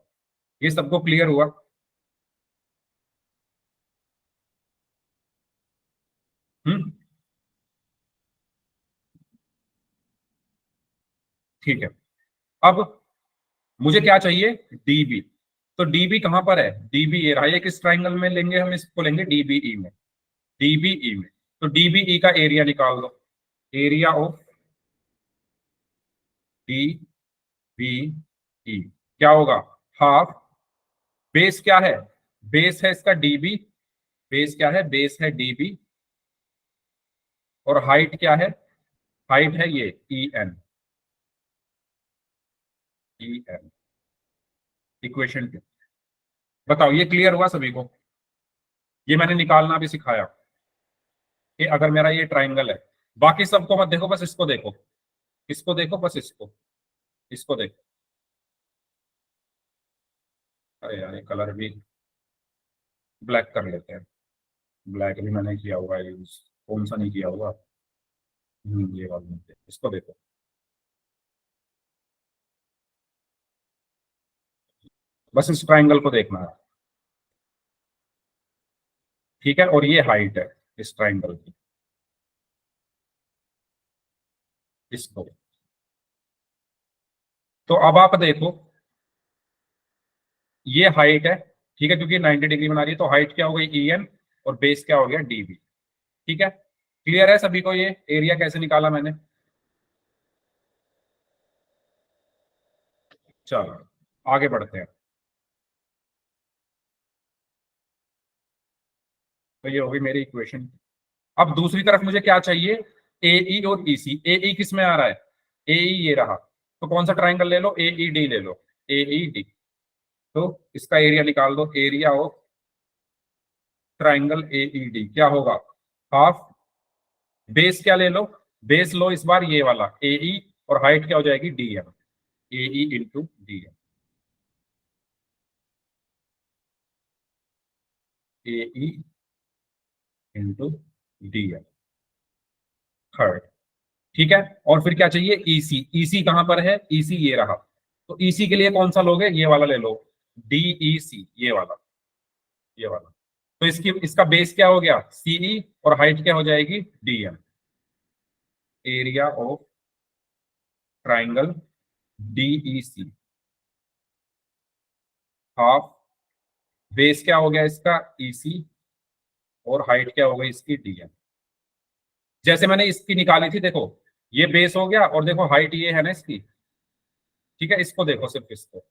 ये सबको क्लियर हुआ? हम्म, ठीक है। अब मुझे क्या चाहिए, डीबी। तो डीबी कहां पर है, डीबी ये रहा, ये किस ट्राइंगल में लेंगे, हम इसको लेंगे डीबीई में, डीबीई में। तो डीबीई का एरिया निकाल दो, area of D B E क्या होगा, हाफ, बेस क्या है, बेस है इसका डीबी, बेस क्या है, बेस है डीबी, और हाइट क्या है, हाइट है ये E N, E N. Equation के। बताओ ये क्लियर हुआ सभी को? ये मैंने निकालना भी सिखाया कि अगर मेरा ये ट्राइंगल है, बाकी सबको मत देखो, बस इसको देखो, इसको देखो, बस इसको देखो। अरे यार ये कलर भी ब्लैक कर लेते हैं। ब्लैक भी मैंने किया हुआ है यूज, कौन सा नहीं किया हुआ। ये वाला इसको देखो। बस इस ट्राइंगल को देखना है, ठीक है। और ये हाइट है इस ट्राइंगल की, इसको। तो अब आप देखो, ये हाइट है, ठीक है, क्योंकि 90 डिग्री बना रही है, तो हाइट क्या हो गई EN, और बेस क्या हो गया DB। ठीक है, क्लियर है सभी को? ये एरिया कैसे निकाला मैंने? चलो आगे बढ़ते हैं। तो ये होगी मेरी इक्वेशन। अब दूसरी तरफ मुझे क्या चाहिए? AE और EC। AE किस में आ रहा है? AE ये रहा, तो कौन सा ट्राइंगल ले लो? AED ले लो, AED। तो इसका एरिया निकाल दो, एरिया ऑफ ट्राइंगल AED क्या होगा? हाफ बेस क्या ले लो? बेस लो इस बार ये वाला AE, और हाइट क्या हो जाएगी DM, AE into DM, AE into DM, third. ठीक है, और फिर क्या चाहिए? EC। EC कहां पर है? EC ये रहा, तो EC के लिए कौन सा लोगे? ये वाला ले लो, DEC, ये वाला। तो इसकी इसका बेस क्या हो गया? CE, और हाइट क्या हो जाएगी? DM, area of triangle DEC, half base क्या हो गया इसका? EC, और हाइट क्या हो गई इसकी? DM। जैसे मैंने इसकी निकाली थी, देखो ये बेस हो गया, और देखो हाइट ये है ना इसकी, ठीक है। इसको देखो, सिर्फ इसको,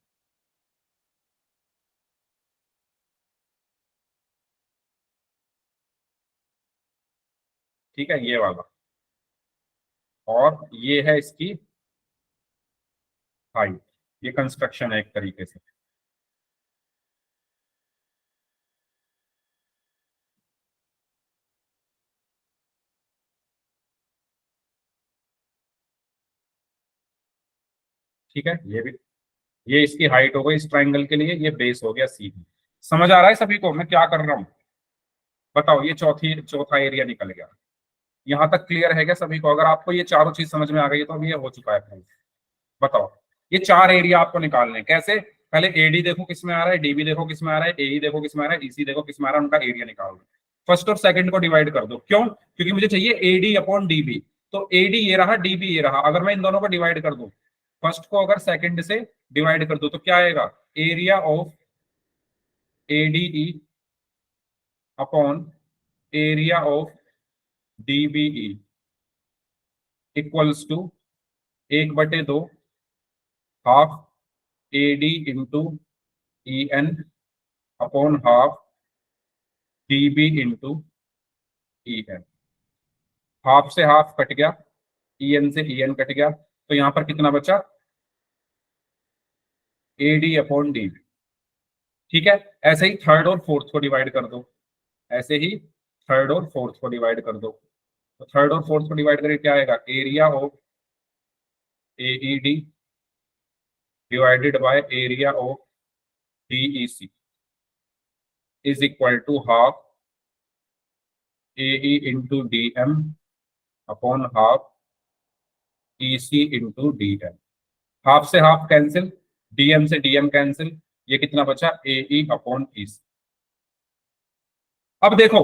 ठीक है, ये वाला, और ये है इसकी हाइट। ये कंस्ट्रक्शन है एक तरीके से। ठीक है, ये भी, ये इसकी हाइट हो गई इस ट्राइंगल के लिए, ये बेस हो गया सी। समझ आ रहा है सभी को मैं क्या कर रहा हूं? बताओ, ये चौथा एरिया निकल गया। यहां तक क्लियर है क्या सभी को? अगर आपको ये चारों चीज समझ में आ गई है तो अभी ये हो चुका है proof। बताओ, ये चार एरिया आपको निकालने हैं, कैसे? पहले AD देखो किस में आ रहा है, DB देखो किस में आ रहा है, AE देखो किस में आ रहा है, EC देखो किस में आ रहा है, उनका एरिया निकाल दो। फर्स्ट और सेकंड को डिवाइड कर दो। क्यों? क्योंकि मुझे चाहिए AD अपॉन DB। तो AD ये रहा, DB ये रहा। अगर मैं इन दोनों को डिवाइड कर दूं, फर्स्ट को अगर सेकंड से डिवाइड कर दो, तो क्या आएगा? Area of ADE upon area of DBE equals to 1/2 half AD into EN upon half DB into EN। Half से हाफ कट गया, EN से EN कट गया, तो यहां पर कितना बचा? AD upon DB। ठीक है, ऐसे ही थर्ड और फोर्थ को डिवाइड कर दो, ऐसे ही थर्ड और फोर्थ को डिवाइड कर दो। तो थर्ड और फोर्थ को डिवाइड करके क्या आएगा? Area of AED divided by area of DEC is equal to half AE into DM upon half EC into DM। Half से हाफ कैंसिल, DM से DM कैंसिल, ये कितना बचा? AE upon EC। अब देखो,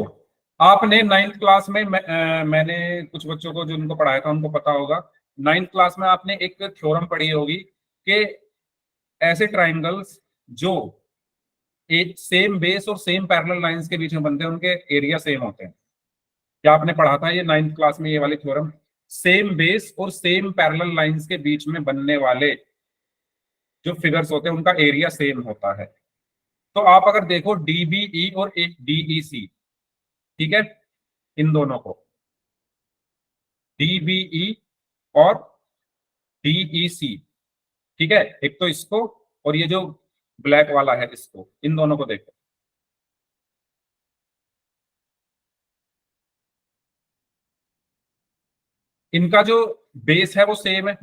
आपने नाइन्थ क्लास में मैंने कुछ बच्चों को जिनको पढ़ाया था उनको पता होगा, नाइन्थ क्लास में आपने एक थ्योरम पढ़ी होगी कि ऐसे ट्राइंगल्स जो एक सेम बेस और सेम पैरेलल लाइंस के बीच में बनते हैं, उनके एरिया सेम होते हैं। क्या आपने पढ़ा था ये नाइन्थ क्लास में, ये वाली थ्योरम? सेम बेस और सेम पैरेलल लाइंस के बीच में बनने वाले जो फिगर्स होते हैं उनका एरिया सेम होता है। तो आप अगर देखो DBE और DEC, ठीक है, इन दोनों को DBE और DEC, ठीक है, एक तो इसको, और ये जो ब्लैक वाला है इसको, इन दोनों को देखो, इनका जो बेस है वो सेम है,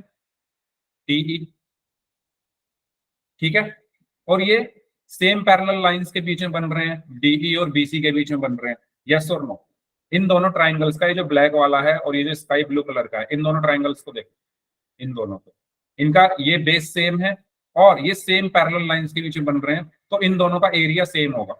डीई, ठीक है, और ये सेम पैरेलल लाइंस के बीच में बन रहे हैं, डीई और बीसी के बीच में बन रहे हैं, यस और नो। इन दोनों ट्राइंगल्स का, ये जो ब्लैक वाला है और ये जो स्काई ब्लू कलर का है, इन दोनों ट्राइंगल्स को देखो, इन दोनों को, इनका ये बेस सेम है और ये सेम पैरेलल लाइंस के बीच में बन रहे हैं, तो इन दोनों का एरिया सेम होगा,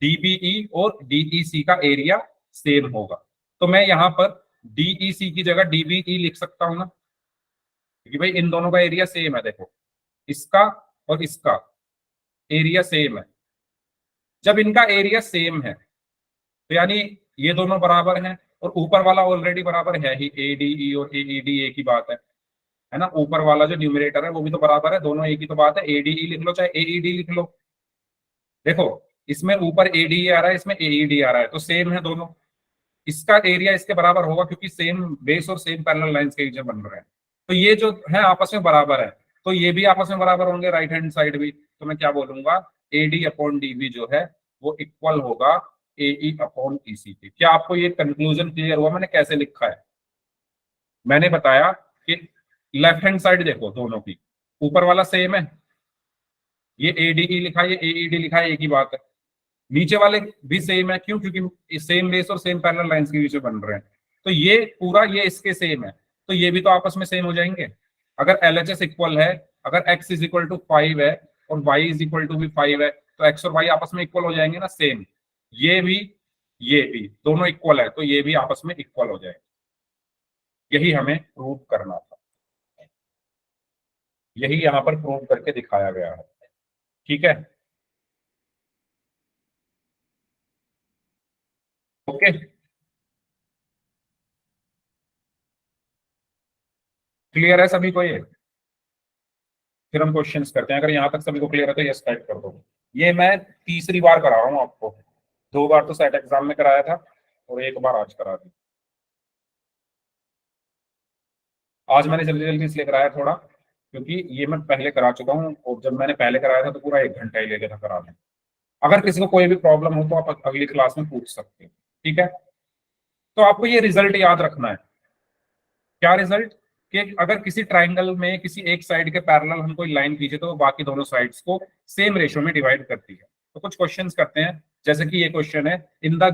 डीबीई और डीईसी का एरिया सेम होगा। तो मैं यहां पर डीईसी की जगह डीबीई लिख सकता हूं ना, क्योंकि भाई इन दोनों का एरिया सेम है, देखो इसका और इसका एरिया सेम है। जब इनका एरिया सेम है तो यानी ये दोनों बराबर हैं, और ऊपर वाला ऑलरेडी बराबर है ही, एडीई और एईडी एक ही बात है ना, ऊपर वाला जो न्यूमरेटर है वो भी तो बराबर है, दोनों एक ही तो बात है, एडीई लिख लो चाहे एईडी लिख लो। देखो इसमें ऊपर एडीई आ रहा है, इसमें एईडी आ रहा है, तो सेम है दोनों, इसका एरिया इसके बराबर होगा क्योंकि सेम बेस और सेम पैरेलल लाइंस के बीच में बन रहे हैं, तो ये जो है आपस में बराबर है, तो ये भी आपस में बराबर होंगे, राइट हैंड साइड भी। तो मैं क्या बोलूंगा, एडी अपॉन डीबी जो है वो इक्वल होगा एई अपॉन ईसी के। क्या आपको ये कंक्लूजन क्लियर हुआ मैंने कैसे लिखा है? मैंने बताया कि लेफ्ट हैंड साइड देखो दोनों की, ऊपर वाला सेम है, ये एडीई लिखा है, ये एईडी लिखा है, एक ही बात है। नीचे वाले भी सेम है, क्यों? क्योंकि सेम बेस और सेम पैरेलल लाइंस के बीच में बन रहे हैं, तो ये पूरा ये इसके सेम है, तो ये भी तो आपस में सेम हो जाएंगे। अगर एलएचएस इक्वल है, अगर एक्स इज इक्वल टू 5 है और वाई इज इक्वल टू भी 5 है, तो एक्स और वाई आपस में इक्वल हो जाएंगे ना, सेम। ये भी दोनों इक्वल है, तो ये भी आपस में इक्वल हो जाएंगे। यही हमें प्रूव करना था, यही यहां पर प्रूव करके दिखाया गया है, ठीक है, ओके। क्लियर है सभी को ये? फिर हम क्वेश्चंस करते हैं। अगर यहाँ तक सभी को क्लियर है तो यस टाइप कर दो। ये मैं तीसरी बार करा रहा हूँ आपको, 2 बार तो सेट एग्जाम में कराया था और 1 बार आज करा दी। आज मैंने जल्दी जल्दी इसलिए कराया थोड़ा, क्योंकि ये मैं पहले करा चुका हूँ, और जब मैंने पहले कराया था तो पूरा 1 घंटा ही ले लिया था कराने। अगर किसी को कोई भी प्रॉब्लम हो तो आप अगली क्लास में पूछ सकते हैं, ठीक है। तो आपको ये रिजल्ट याद रखना है। क्या रिजल्ट? कि अगर किसी ट्राइंगल में किसी एक साइड के पैरेलल हम कोई लाइन खींचे तो वो बाकी दोनों साइड्स को सेम रेशियो में डिवाइड करती है। तो कुछ क्वेश्चंस करते हैं, जैसे कि ये क्वेश्चन है, in the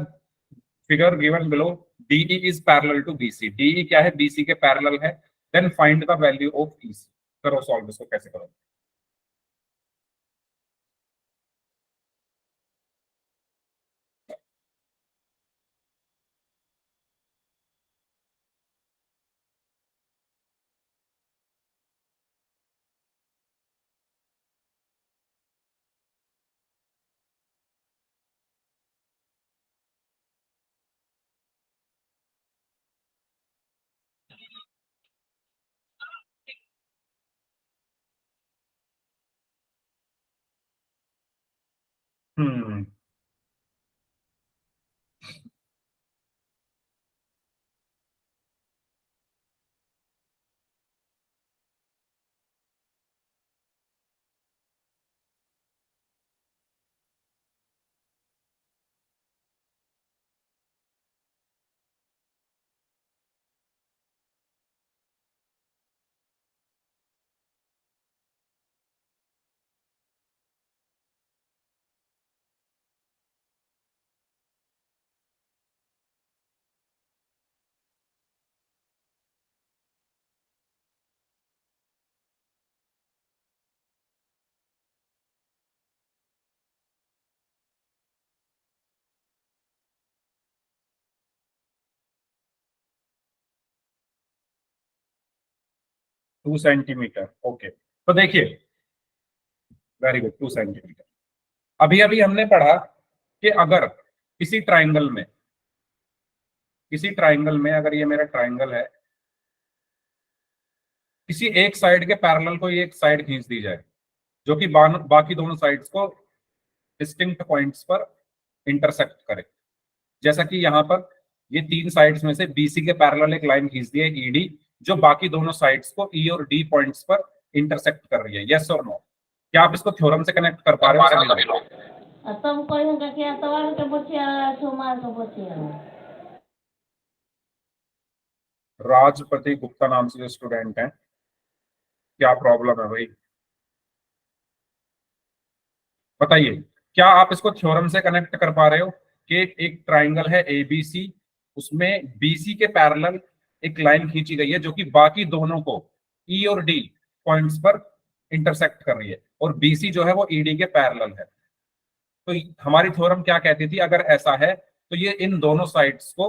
figure given below DE is parallel to BC. DE क्या है? बीसी के पैरेलल है, then find the value of EC. करो सॉल्व इसको, कैसे करो? Hmm 2 centimetre, okay. तो देखिए, वेरी गुड, 2 सेंटीमीटर। अभी अभी हमने पढ़ा कि अगर किसी ट्राइंगल में अगर ये मेरा ट्राइंगल है, किसी एक साइड के पैरेलल को ये एक साइड खींच दी जाए जो कि बाकी दोनों साइड्स को डिस्टिंक्ट पॉइंट्स पर इंटरसेक्ट करे। जैसा कि यहाँ पर ये 3 साइड्स में से बीसी के पैरेलल एक लाइन खींच दी है ईडी, जो बाकी दोनों साइड्स को ई और डी पॉइंट्स पर इंटरसेक्ट कर रही है, यस और नो? क्या आप इसको थ्योरम से कनेक्ट कर पा रहे हो सभी लोग? तब कहेंगे कि एतवार के बचिया सोमवार के बचिया। राजपति गुप्ता नाम से जो स्टूडेंट हैं, क्या प्रॉब्लम है भाई बताइए? क्या आप इसको थ्योरम से कनेक्ट कर पा रहे हो कि एक ट्राइंगल है एबीसी, उसमें बीसी के पैरेलल एक लाइन खींची गई है जो कि बाकी दोनों को ई और डी पॉइंट्स पर इंटरसेक्ट कर रही है, और बीसी जो है वो ईडी के पैरेलल है। तो हमारी थ्योरम क्या कहती थी, अगर ऐसा है तो ये इन दोनों साइड्स को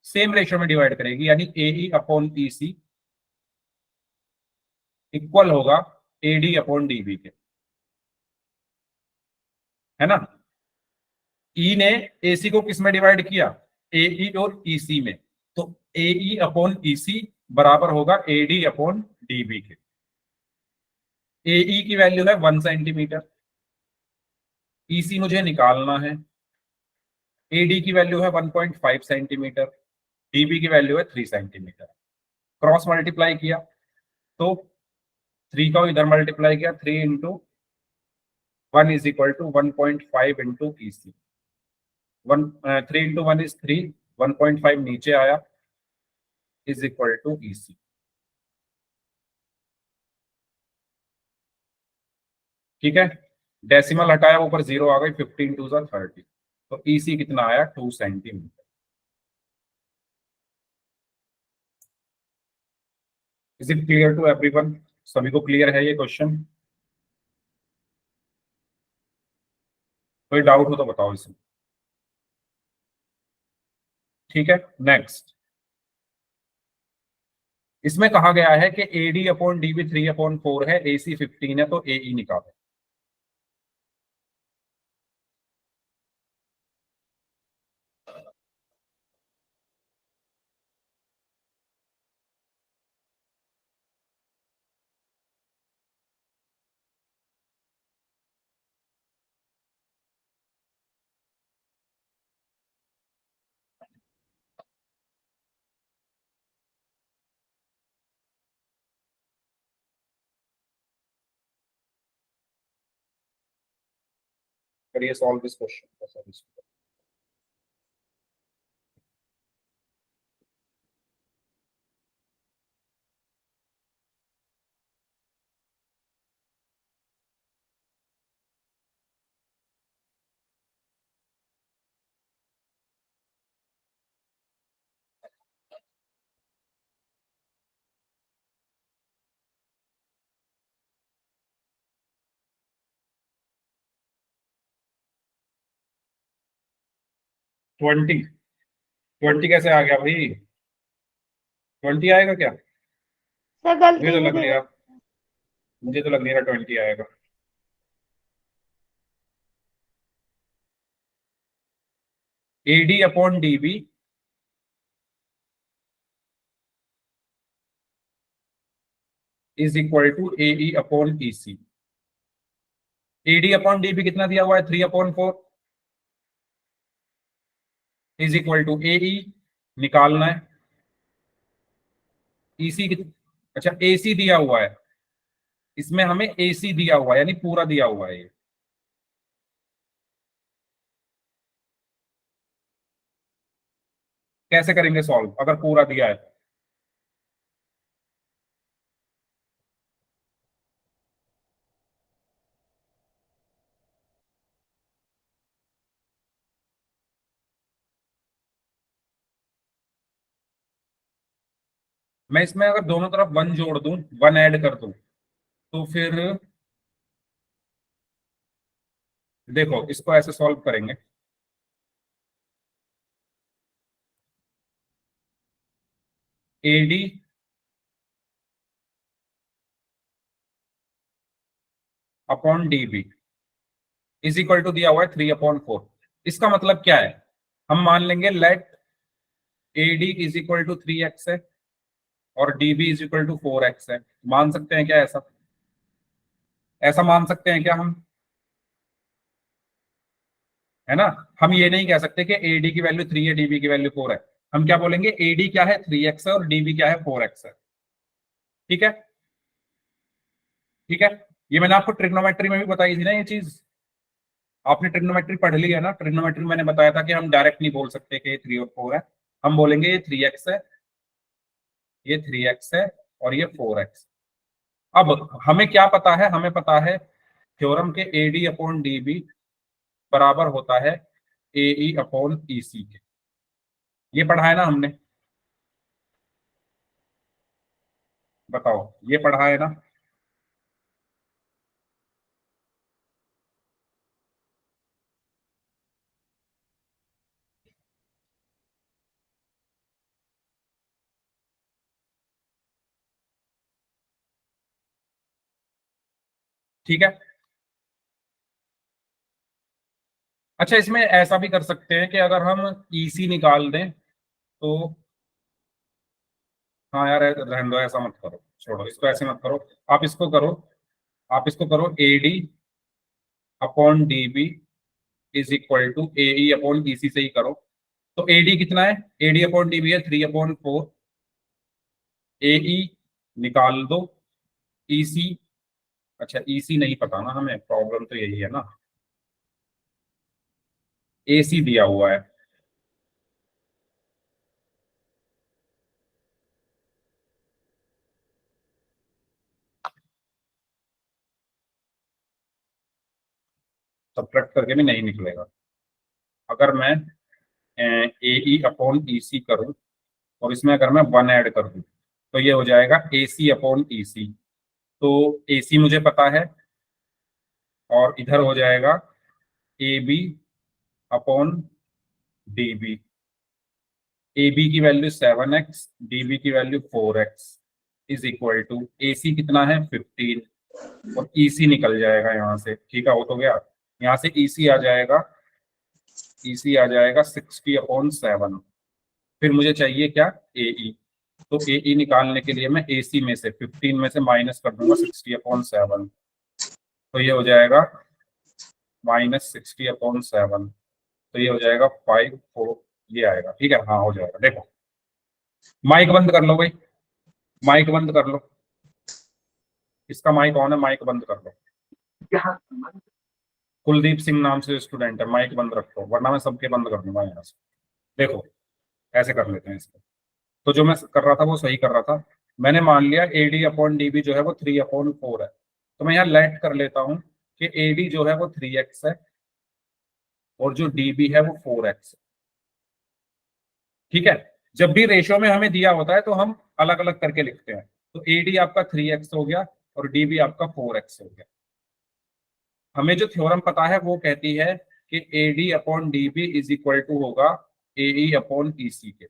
सेम रेशियो में डिवाइड करेगी, यानी एई अपॉन ईसी इक्वल होगा एडी अपॉन डीबी के, है ना? ई ने एसी को किस में डिवाइड किया? एई और ईसी में। तो एई अपॉन ईसी बराबर होगा एडी अपॉन डीबी के। एई की वैल्यू है 1 सेंटीमीटर, ईसी मुझे निकालना है, एडी की वैल्यू है 1.5 सेंटीमीटर, डीबी की वैल्यू है 3 सेंटीमीटर। क्रॉस मल्टीप्लाई किया तो 3 का इधर मल्टीप्लाई किया, 3 into 1 is equal to 1.5 into EC. 3 into 1 is 3, 1.5 नीचे आया इज इक्वल टू ईसी। ठीक है, डेसिमल हटाया ऊपर 0 आ गई, 15 टू 30, तो ईसी कितना आया? 2 centimetre. Is it clear to everyone? सभी को क्लियर है ये क्वेश्चन? कोई डाउट हो तो बताओ इसमें। ठीक है, नेक्स्ट इसमें कहा गया है कि एडी अपॉन डीबी 3/4 है, एसी 15 है, तो एई निकालो। करिए सॉल्व दिस क्वेश्चन। 20 20 कैसे आ गया भाई? 20 आएगा क्या? सर गलती मुझे तो लग मेरी नहीं है। रहा, मुझे तो लग नहीं रहा 20 आएगा। AD upon DB is equal to AE upon EC. AD upon DB कितना दिया हुआ है? 3/4 इज इक्वल टू एई निकालना है। ईसी अच्छा एसी दिया हुआ है, इसमें हमें एसी दिया हुआ है, यानी पूरा दिया हुआ है ये। कैसे करेंगे सॉल्व अगर पूरा दिया है? मैं इसमें अगर दोनों तरफ 1 जोड़ दूं, 1 ऐड कर दूं, तो फिर देखो इसको ऐसे सॉल्व करेंगे। AD upon DB is equal to दिया हुआ है 3/4। इसका मतलब क्या है? हम मान लेंगे let AD is equal to 3x है और dB is equal to 4x है। मान सकते हैं क्या ऐसा? ऐसा मान सकते हैं क्या हम? है ना? हम ये नहीं कह सकते कि एडी की वैल्यू 3 है, डीबी की वैल्यू 4 है। हम क्या बोलेंगे? एडी क्या है? 3x है और डीबी क्या है? 4x है। ठीक है, ठीक है। ये मैंने आपको ट्रिग्नोमेट्री में भी बताई थी ना ये चीज। आपने ट्रिग्नोमेट्री पढ़ ली है ना। ट्रिग्नोमेट्री मैंने बताया था कि हम डायरेक्ट नहीं बोल सकते कि ये 3 और 4 है। हम बोलेंगे ये 3x है, ये 3x है और ये 4x। अब हमें क्या पता है, हमें पता है थ्योरम के AD अपॉन DB बराबर होता है AE अपॉन EC के। ये पढ़ा है ना हमने, बताओ ये पढ़ा है ना। ठीक है। अच्छा, इसमें ऐसा भी कर सकते हैं कि अगर हम EC निकाल दें तो, हाँ यार रहने दो, ऐसा मत करो, छोड़ो इसको, ऐसे मत करो। आप इसको करो, आप इसको करो AD upon DB is equal to AE upon EC से ही करो। तो AD कितना है, AD अपॉन DB है 3/4। AE निकाल दो, EC, अच्छा EC नहीं पता ना हमें, प्रॉब्लम तो यही है ना। AC दिया हुआ है, सब्ट्रैक्ट करके भी नहीं निकलेगा। अगर मैं AE अपॉन EC करूं और इसमें अगर मैं 1 ऐड कर दूं तो ये हो जाएगा AC अपॉन EC। तो AC मुझे पता है और इधर हो जाएगा AB अपॉन DB। AB की वैल्यू 7x, DB की value 4x is equal to AC कितना है 15 और EC निकल जाएगा यहाँ से। ठीक है, हो तो गया। यहाँ से EC आ जाएगा, EC आ जाएगा 60/7। फिर मुझे चाहिए क्या, AE। तो AE निकालने के लिए मैं AC में से 15 में से माइनस कर दूंगा 60/7। तो ये हो जाएगा -60/7। तो ये हो जाएगा 5/4, ये आएगा। ठीक है, हाँ हो जाएगा। देखो माइक बंद कर लो भाई, माइक बंद कर लो, इसका माइक ऑन है, माइक बंद कर लो। कुलदीप सिंह नाम से स्टूडेंट है, माइक बंद रखो वरना मैं सबके बंद कर दूंगा यहाँ से। देखो ऐसे कर लेते हैं इसको। तो जो मैं कर रहा था वो सही कर रहा था। मैंने मान लिया AD अपॉन DB जो है वो 3/4 है। तो मैं यहाँ लेट कर लेता हूँ कि AD जो है वो 3x है और जो DB है वो 4x है। ठीक है, जब भी रेशियो में हमें दिया होता है तो हम अलग अलग करके लिखते हैं। तो AD आपका 3x हो गया और DB आपका 4x हो गया। हमें जो थ्योरम पता है वो कहती है कि AD upon DB is equal to होगा AE अपॉन EC के।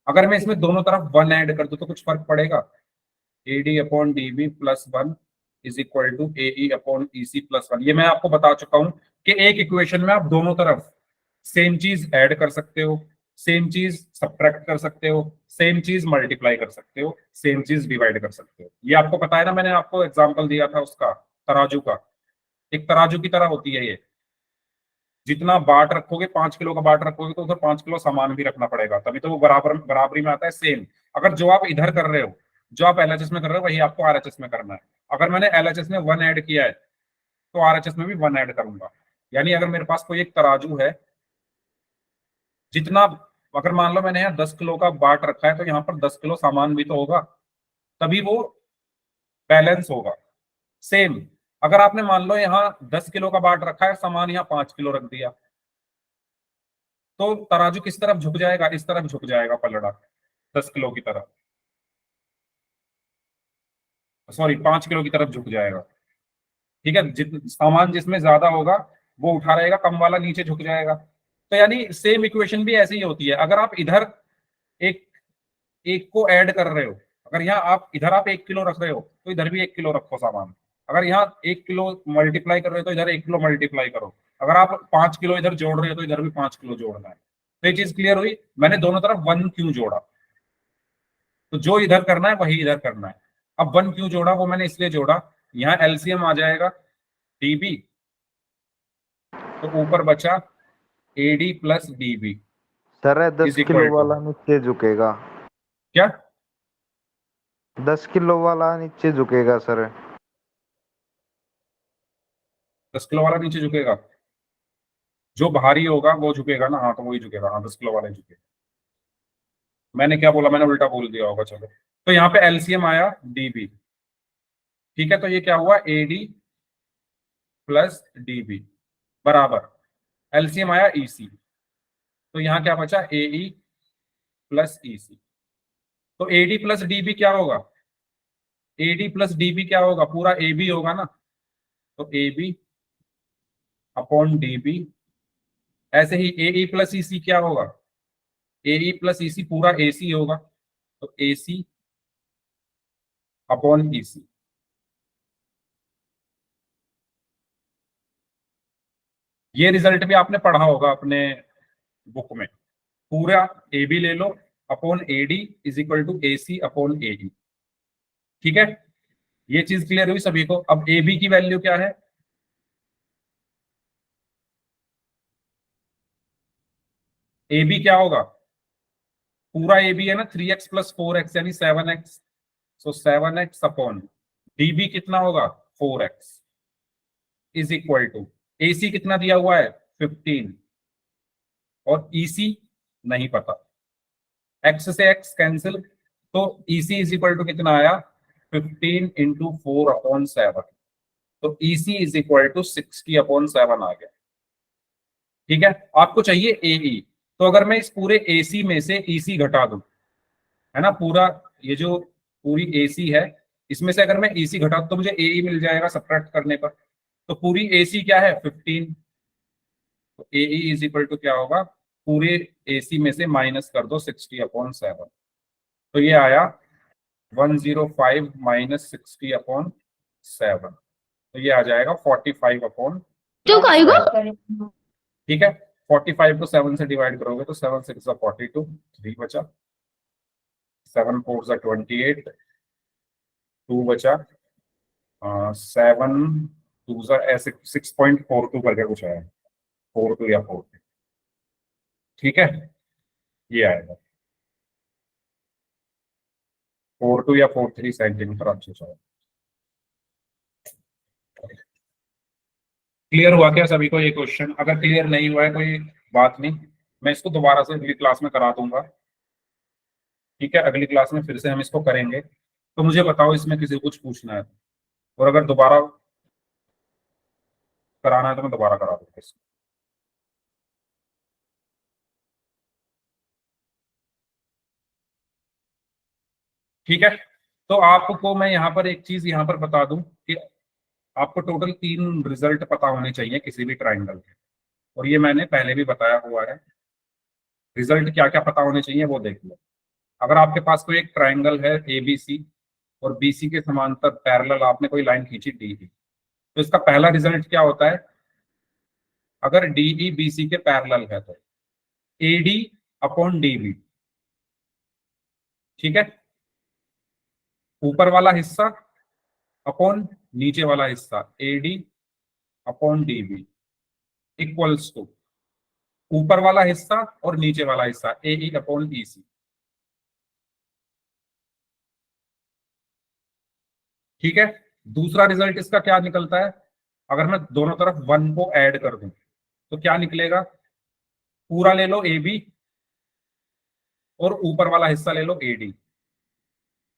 अगर मैं इसमें दोनों तरफ 1 ऐड कर दूं तो कुछ फर्क पड़ेगा। AD upon DB plus 1 is equal to AE upon EC plus 1। ये मैं आपको बता चुका हूं कि एक इक्वेशन में आप दोनों तरफ सेम चीज ऐड कर सकते हो, सेम चीज सब्ट्रैक्ट कर सकते हो, सेम चीज मल्टीप्लाई कर सकते हो, सेम चीज डिवाइड कर सकते हो। ये आपको पता है ना, मैंने आपको एग्जाम्पल दिया था उसका, तराजू का। एक तराजू की तरह होती है ये। जितना बाट रखोगे, 5 किलो का बाट रखोगे तो उधर 5 किलो सामान भी रखना पड़ेगा, तभी तो वो बराबर बराबरी में आता है सेम। अगर जो आप इधर कर रहे हो, जो आप LHS में कर रहे हो वही आपको RHS में करना है। अगर मैंने LHS में 1 ऐड किया है तो RHS में भी 1 ऐड करूंगा। यानी अगर मेरे पास कोई एक तराजू है, जितना, अगर मान लो मैंने यहाँ 10 किलो का बाट रखा है तो यहाँ पर 10 किलो सामान भी तो होगा, तभी वो बैलेंस होगा सेम। अगर आपने मान लो यहाँ 10 किलो का बाट रखा है, सामान यहाँ 5 किलो रख दिया, तो तराजू किस तरफ झुक जाएगा, इस तरफ झुक जाएगा पलड़ा, 10 किलो की तरफ, सॉरी 5 किलो की तरफ झुक जाएगा। ठीक है, सामान जिसमें ज्यादा होगा वो उठा रहेगा, कम वाला नीचे झुक जाएगा। तो यानी सेम इक्वेशन भी ऐसे ही होती है। अगर आप इधर एक एक को ऐड कर रहे हो, अगर यहाँ आप इधर आप 1 किलो रख रहे हो तो इधर भी 1 किलो रखो सामान। अगर यहाँ 1 किलो मल्टीप्लाई कर रहे हो तो इधर 1 किलो मल्टीप्लाई करो। अगर आप 5 किलो इधर जोड़ रहे हो तो इधर भी 5 किलो जोड़ना है। तो ये चीज क्लियर हुई। मैंने दोनों तरफ 1 क्यों जोड़ा, तो जो इधर करना है वही इधर करना है। अब 1 क्यों जोड़ा, वो मैंने इसलिए जोड़ा, यहाँ LCM आ जाएगा DB, तो ऊपर बचा AD plus DB sir 10 is kilo equal to, वाला नीचे झुकेगा, क्या 10 किलो वाला नीचे झुकेगा सर। 10 किलो वाला नीचे झुकेगा, जो भारी होगा वो झुकेगा ना, हाँ तो वही झुकेगा, हाँ 10 किलो वाला ही झुकेगा। मैंने क्या बोला, मैंने उल्टा बोल दिया होगा, चलो। तो यहाँ पे एलसीएम आया डीबी, ठीक है, तो ये क्या हुआ, एडी प्लस डीबी बराबर एलसीएम आया ईसी, तो यहाँ क्या बचा, एई प्लस ईसी। तो एडी प्लस डीबी क्या होगा, एडी प्लस डीबी क्या होगा, पूरा एबी होगा ना, तो एबी अपॉन डीबी। ऐसे ही एई प्लस ईसी क्या होगा, एई प्लस ईसी पूरा एसी होगा, तो एसी अपॉन ईसी। ये रिजल्ट भी आपने पढ़ा होगा अपने बुक में, पूरा ए बी ले लो upon A D is equal to A C upon A E, ठीक है। ये चीज क्लियर हुई सभी को। अब ए बी की वैल्यू क्या है, ए बी क्या होगा, पूरा ए बी है ना 3x प्लस 4x यानी 7x, सो 7x अपॉन डी बी कितना होगा 4x is equal to A सी कितना दिया हुआ है 15 और ईसी नहीं पता, x से x कैंसिल, तो ईसी इज इक्वल टू कितना आया 15 इंटू 4 अपॉन 7, तो EC is equal to 60 upon 7 आ गया, ठीक है। आपको चाहिए एई, तो अगर मैं इस पूरे एसी में से ईसी घटा दूं, है ना, पूरा ये जो पूरी एसी है इसमें से अगर मैं ईसी घटा दूं तो मुझे एई मिल जाएगा सब्ट्रैक्ट करने पर। तो पूरी एसी क्या है 15, तो एई इज इक्वल टू क्या होगा, पूरे एसी में से माइनस कर दो 60 अपॉन 7, तो ये आया 105 माइनस 60 अपॉन 7, तो ये आ जाएगा 45 अपॉन, ठीक है। 45 को 7 से डिवाइड करोगे तो 7 6 42, 3 बचा, 7 4 28, 2 बचा, 7 2 ऐसे 6.42 करके कुछ आया, 42 या 40, ठीक है, ये आएगा 42 या 43 सेंटीमीटर अच्छे से। क्लियर हुआ क्या सभी को ये क्वेश्चन? अगर क्लियर नहीं हुआ है कोई बात नहीं, मैं इसको दोबारा से अगली क्लास में करा दूंगा, ठीक है। अगली क्लास में फिर से हम इसको करेंगे, तो मुझे बताओ इसमें किसी को कुछ पूछना है, और अगर दोबारा कराना है तो मैं दोबारा करा दूंगा इसको। ठीक है, तो आपको मैं यहाँ पर एक चीज यहाँ पर बता दूं कि आपको टोटल 3 रिजल्ट पता होने चाहिए किसी भी ट्राइंगल के, और ये मैंने पहले भी बताया हुआ है। रिजल्ट क्या क्या पता होने चाहिए वो देख लो। अगर आपके पास कोई एक ट्राइंगल है एबीसी और बीसी के समांतर पैरेलल आपने कोई लाइन खींची डी, तो इसका पहला रिजल्ट क्या होता है, अगर डीई बीसी के पैरेलल है तो एडी अपॉन डीबी, ठीक है, ऊपर वाला हिस्सा अपॉन नीचे वाला हिस्सा AD upon DB equals to ऊपर वाला हिस्सा और नीचे वाला हिस्सा एई अपॉन ईसी, ठीक है। दूसरा रिजल्ट इसका क्या निकलता है, अगर मैं दोनों तरफ 1 को ऐड कर दूं तो क्या निकलेगा, पूरा ले लो ए बी और ऊपर वाला हिस्सा ले लो A D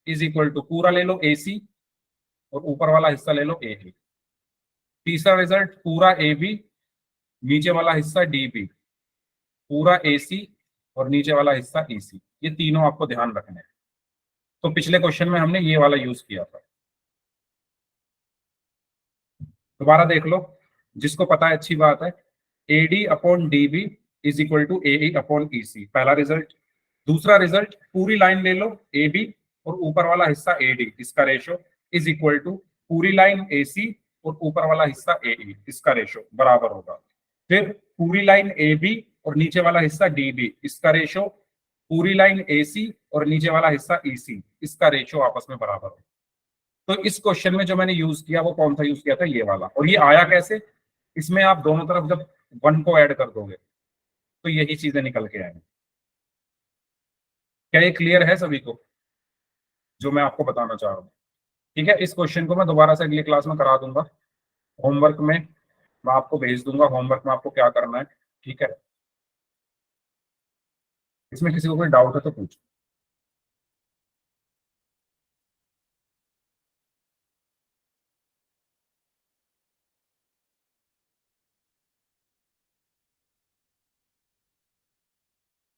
is equal to पूरा ले लो ए सी और ऊपर वाला हिस्सा ले लो ए डी। तीसरा रिजल्ट पूरा ए बी नीचे वाला हिस्सा डी बी, पूरा ए सी और नीचे वाला हिस्सा ई सी, ये तीनों आपको ध्यान रखने हैं। तो पिछले क्वेश्चन में हमने ये वाला यूज किया था, दोबारा देख लो, जिसको पता है अच्छी बात है। AD upon DB is equal to AE upon EC, पहला रिजल्ट। दूसरा रिजल्ट पूरी लाइन ले लो ए बी और ऊपर वाला हिस्सा ए डी, इसका रेशो इज इक्वल टू पूरी लाइन ए सी और ऊपर वाला हिस्सा ए ई, इसका रेशो बराबर होगा। फिर पूरी लाइन ए बी और नीचे वाला हिस्सा डी बी, इसका रेशो पूरी लाइन ए सी और नीचे वाला हिस्सा ई सी, इसका रेशो आपस में बराबर होगा। तो इस क्वेश्चन में जो मैंने यूज किया वो कौन सा यूज किया था, ये वाला। और ये आया कैसे, इसमें आप दोनों तरफ जब 1 को ऐड कर दोगे तो यही चीजें निकल के आएंगी। क्या ये क्लियर है सभी को जो मैं आपको बताना चाह रहा हूँ? ठीक है, इस क्वेश्चन को मैं दोबारा से अगली क्लास में करा दूंगा होमवर्क में, मैं आपको भेज दूंगा होमवर्क में आपको क्या करना है, ठीक है। इसमें किसी को कोई डाउट है तो पूछो।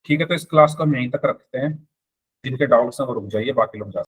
ठीक है, तो इस क्लास को हम यहीं तक रखते हैं। जिनके डाउट्स हैं वो रुक जाइए, बाकी लोग जा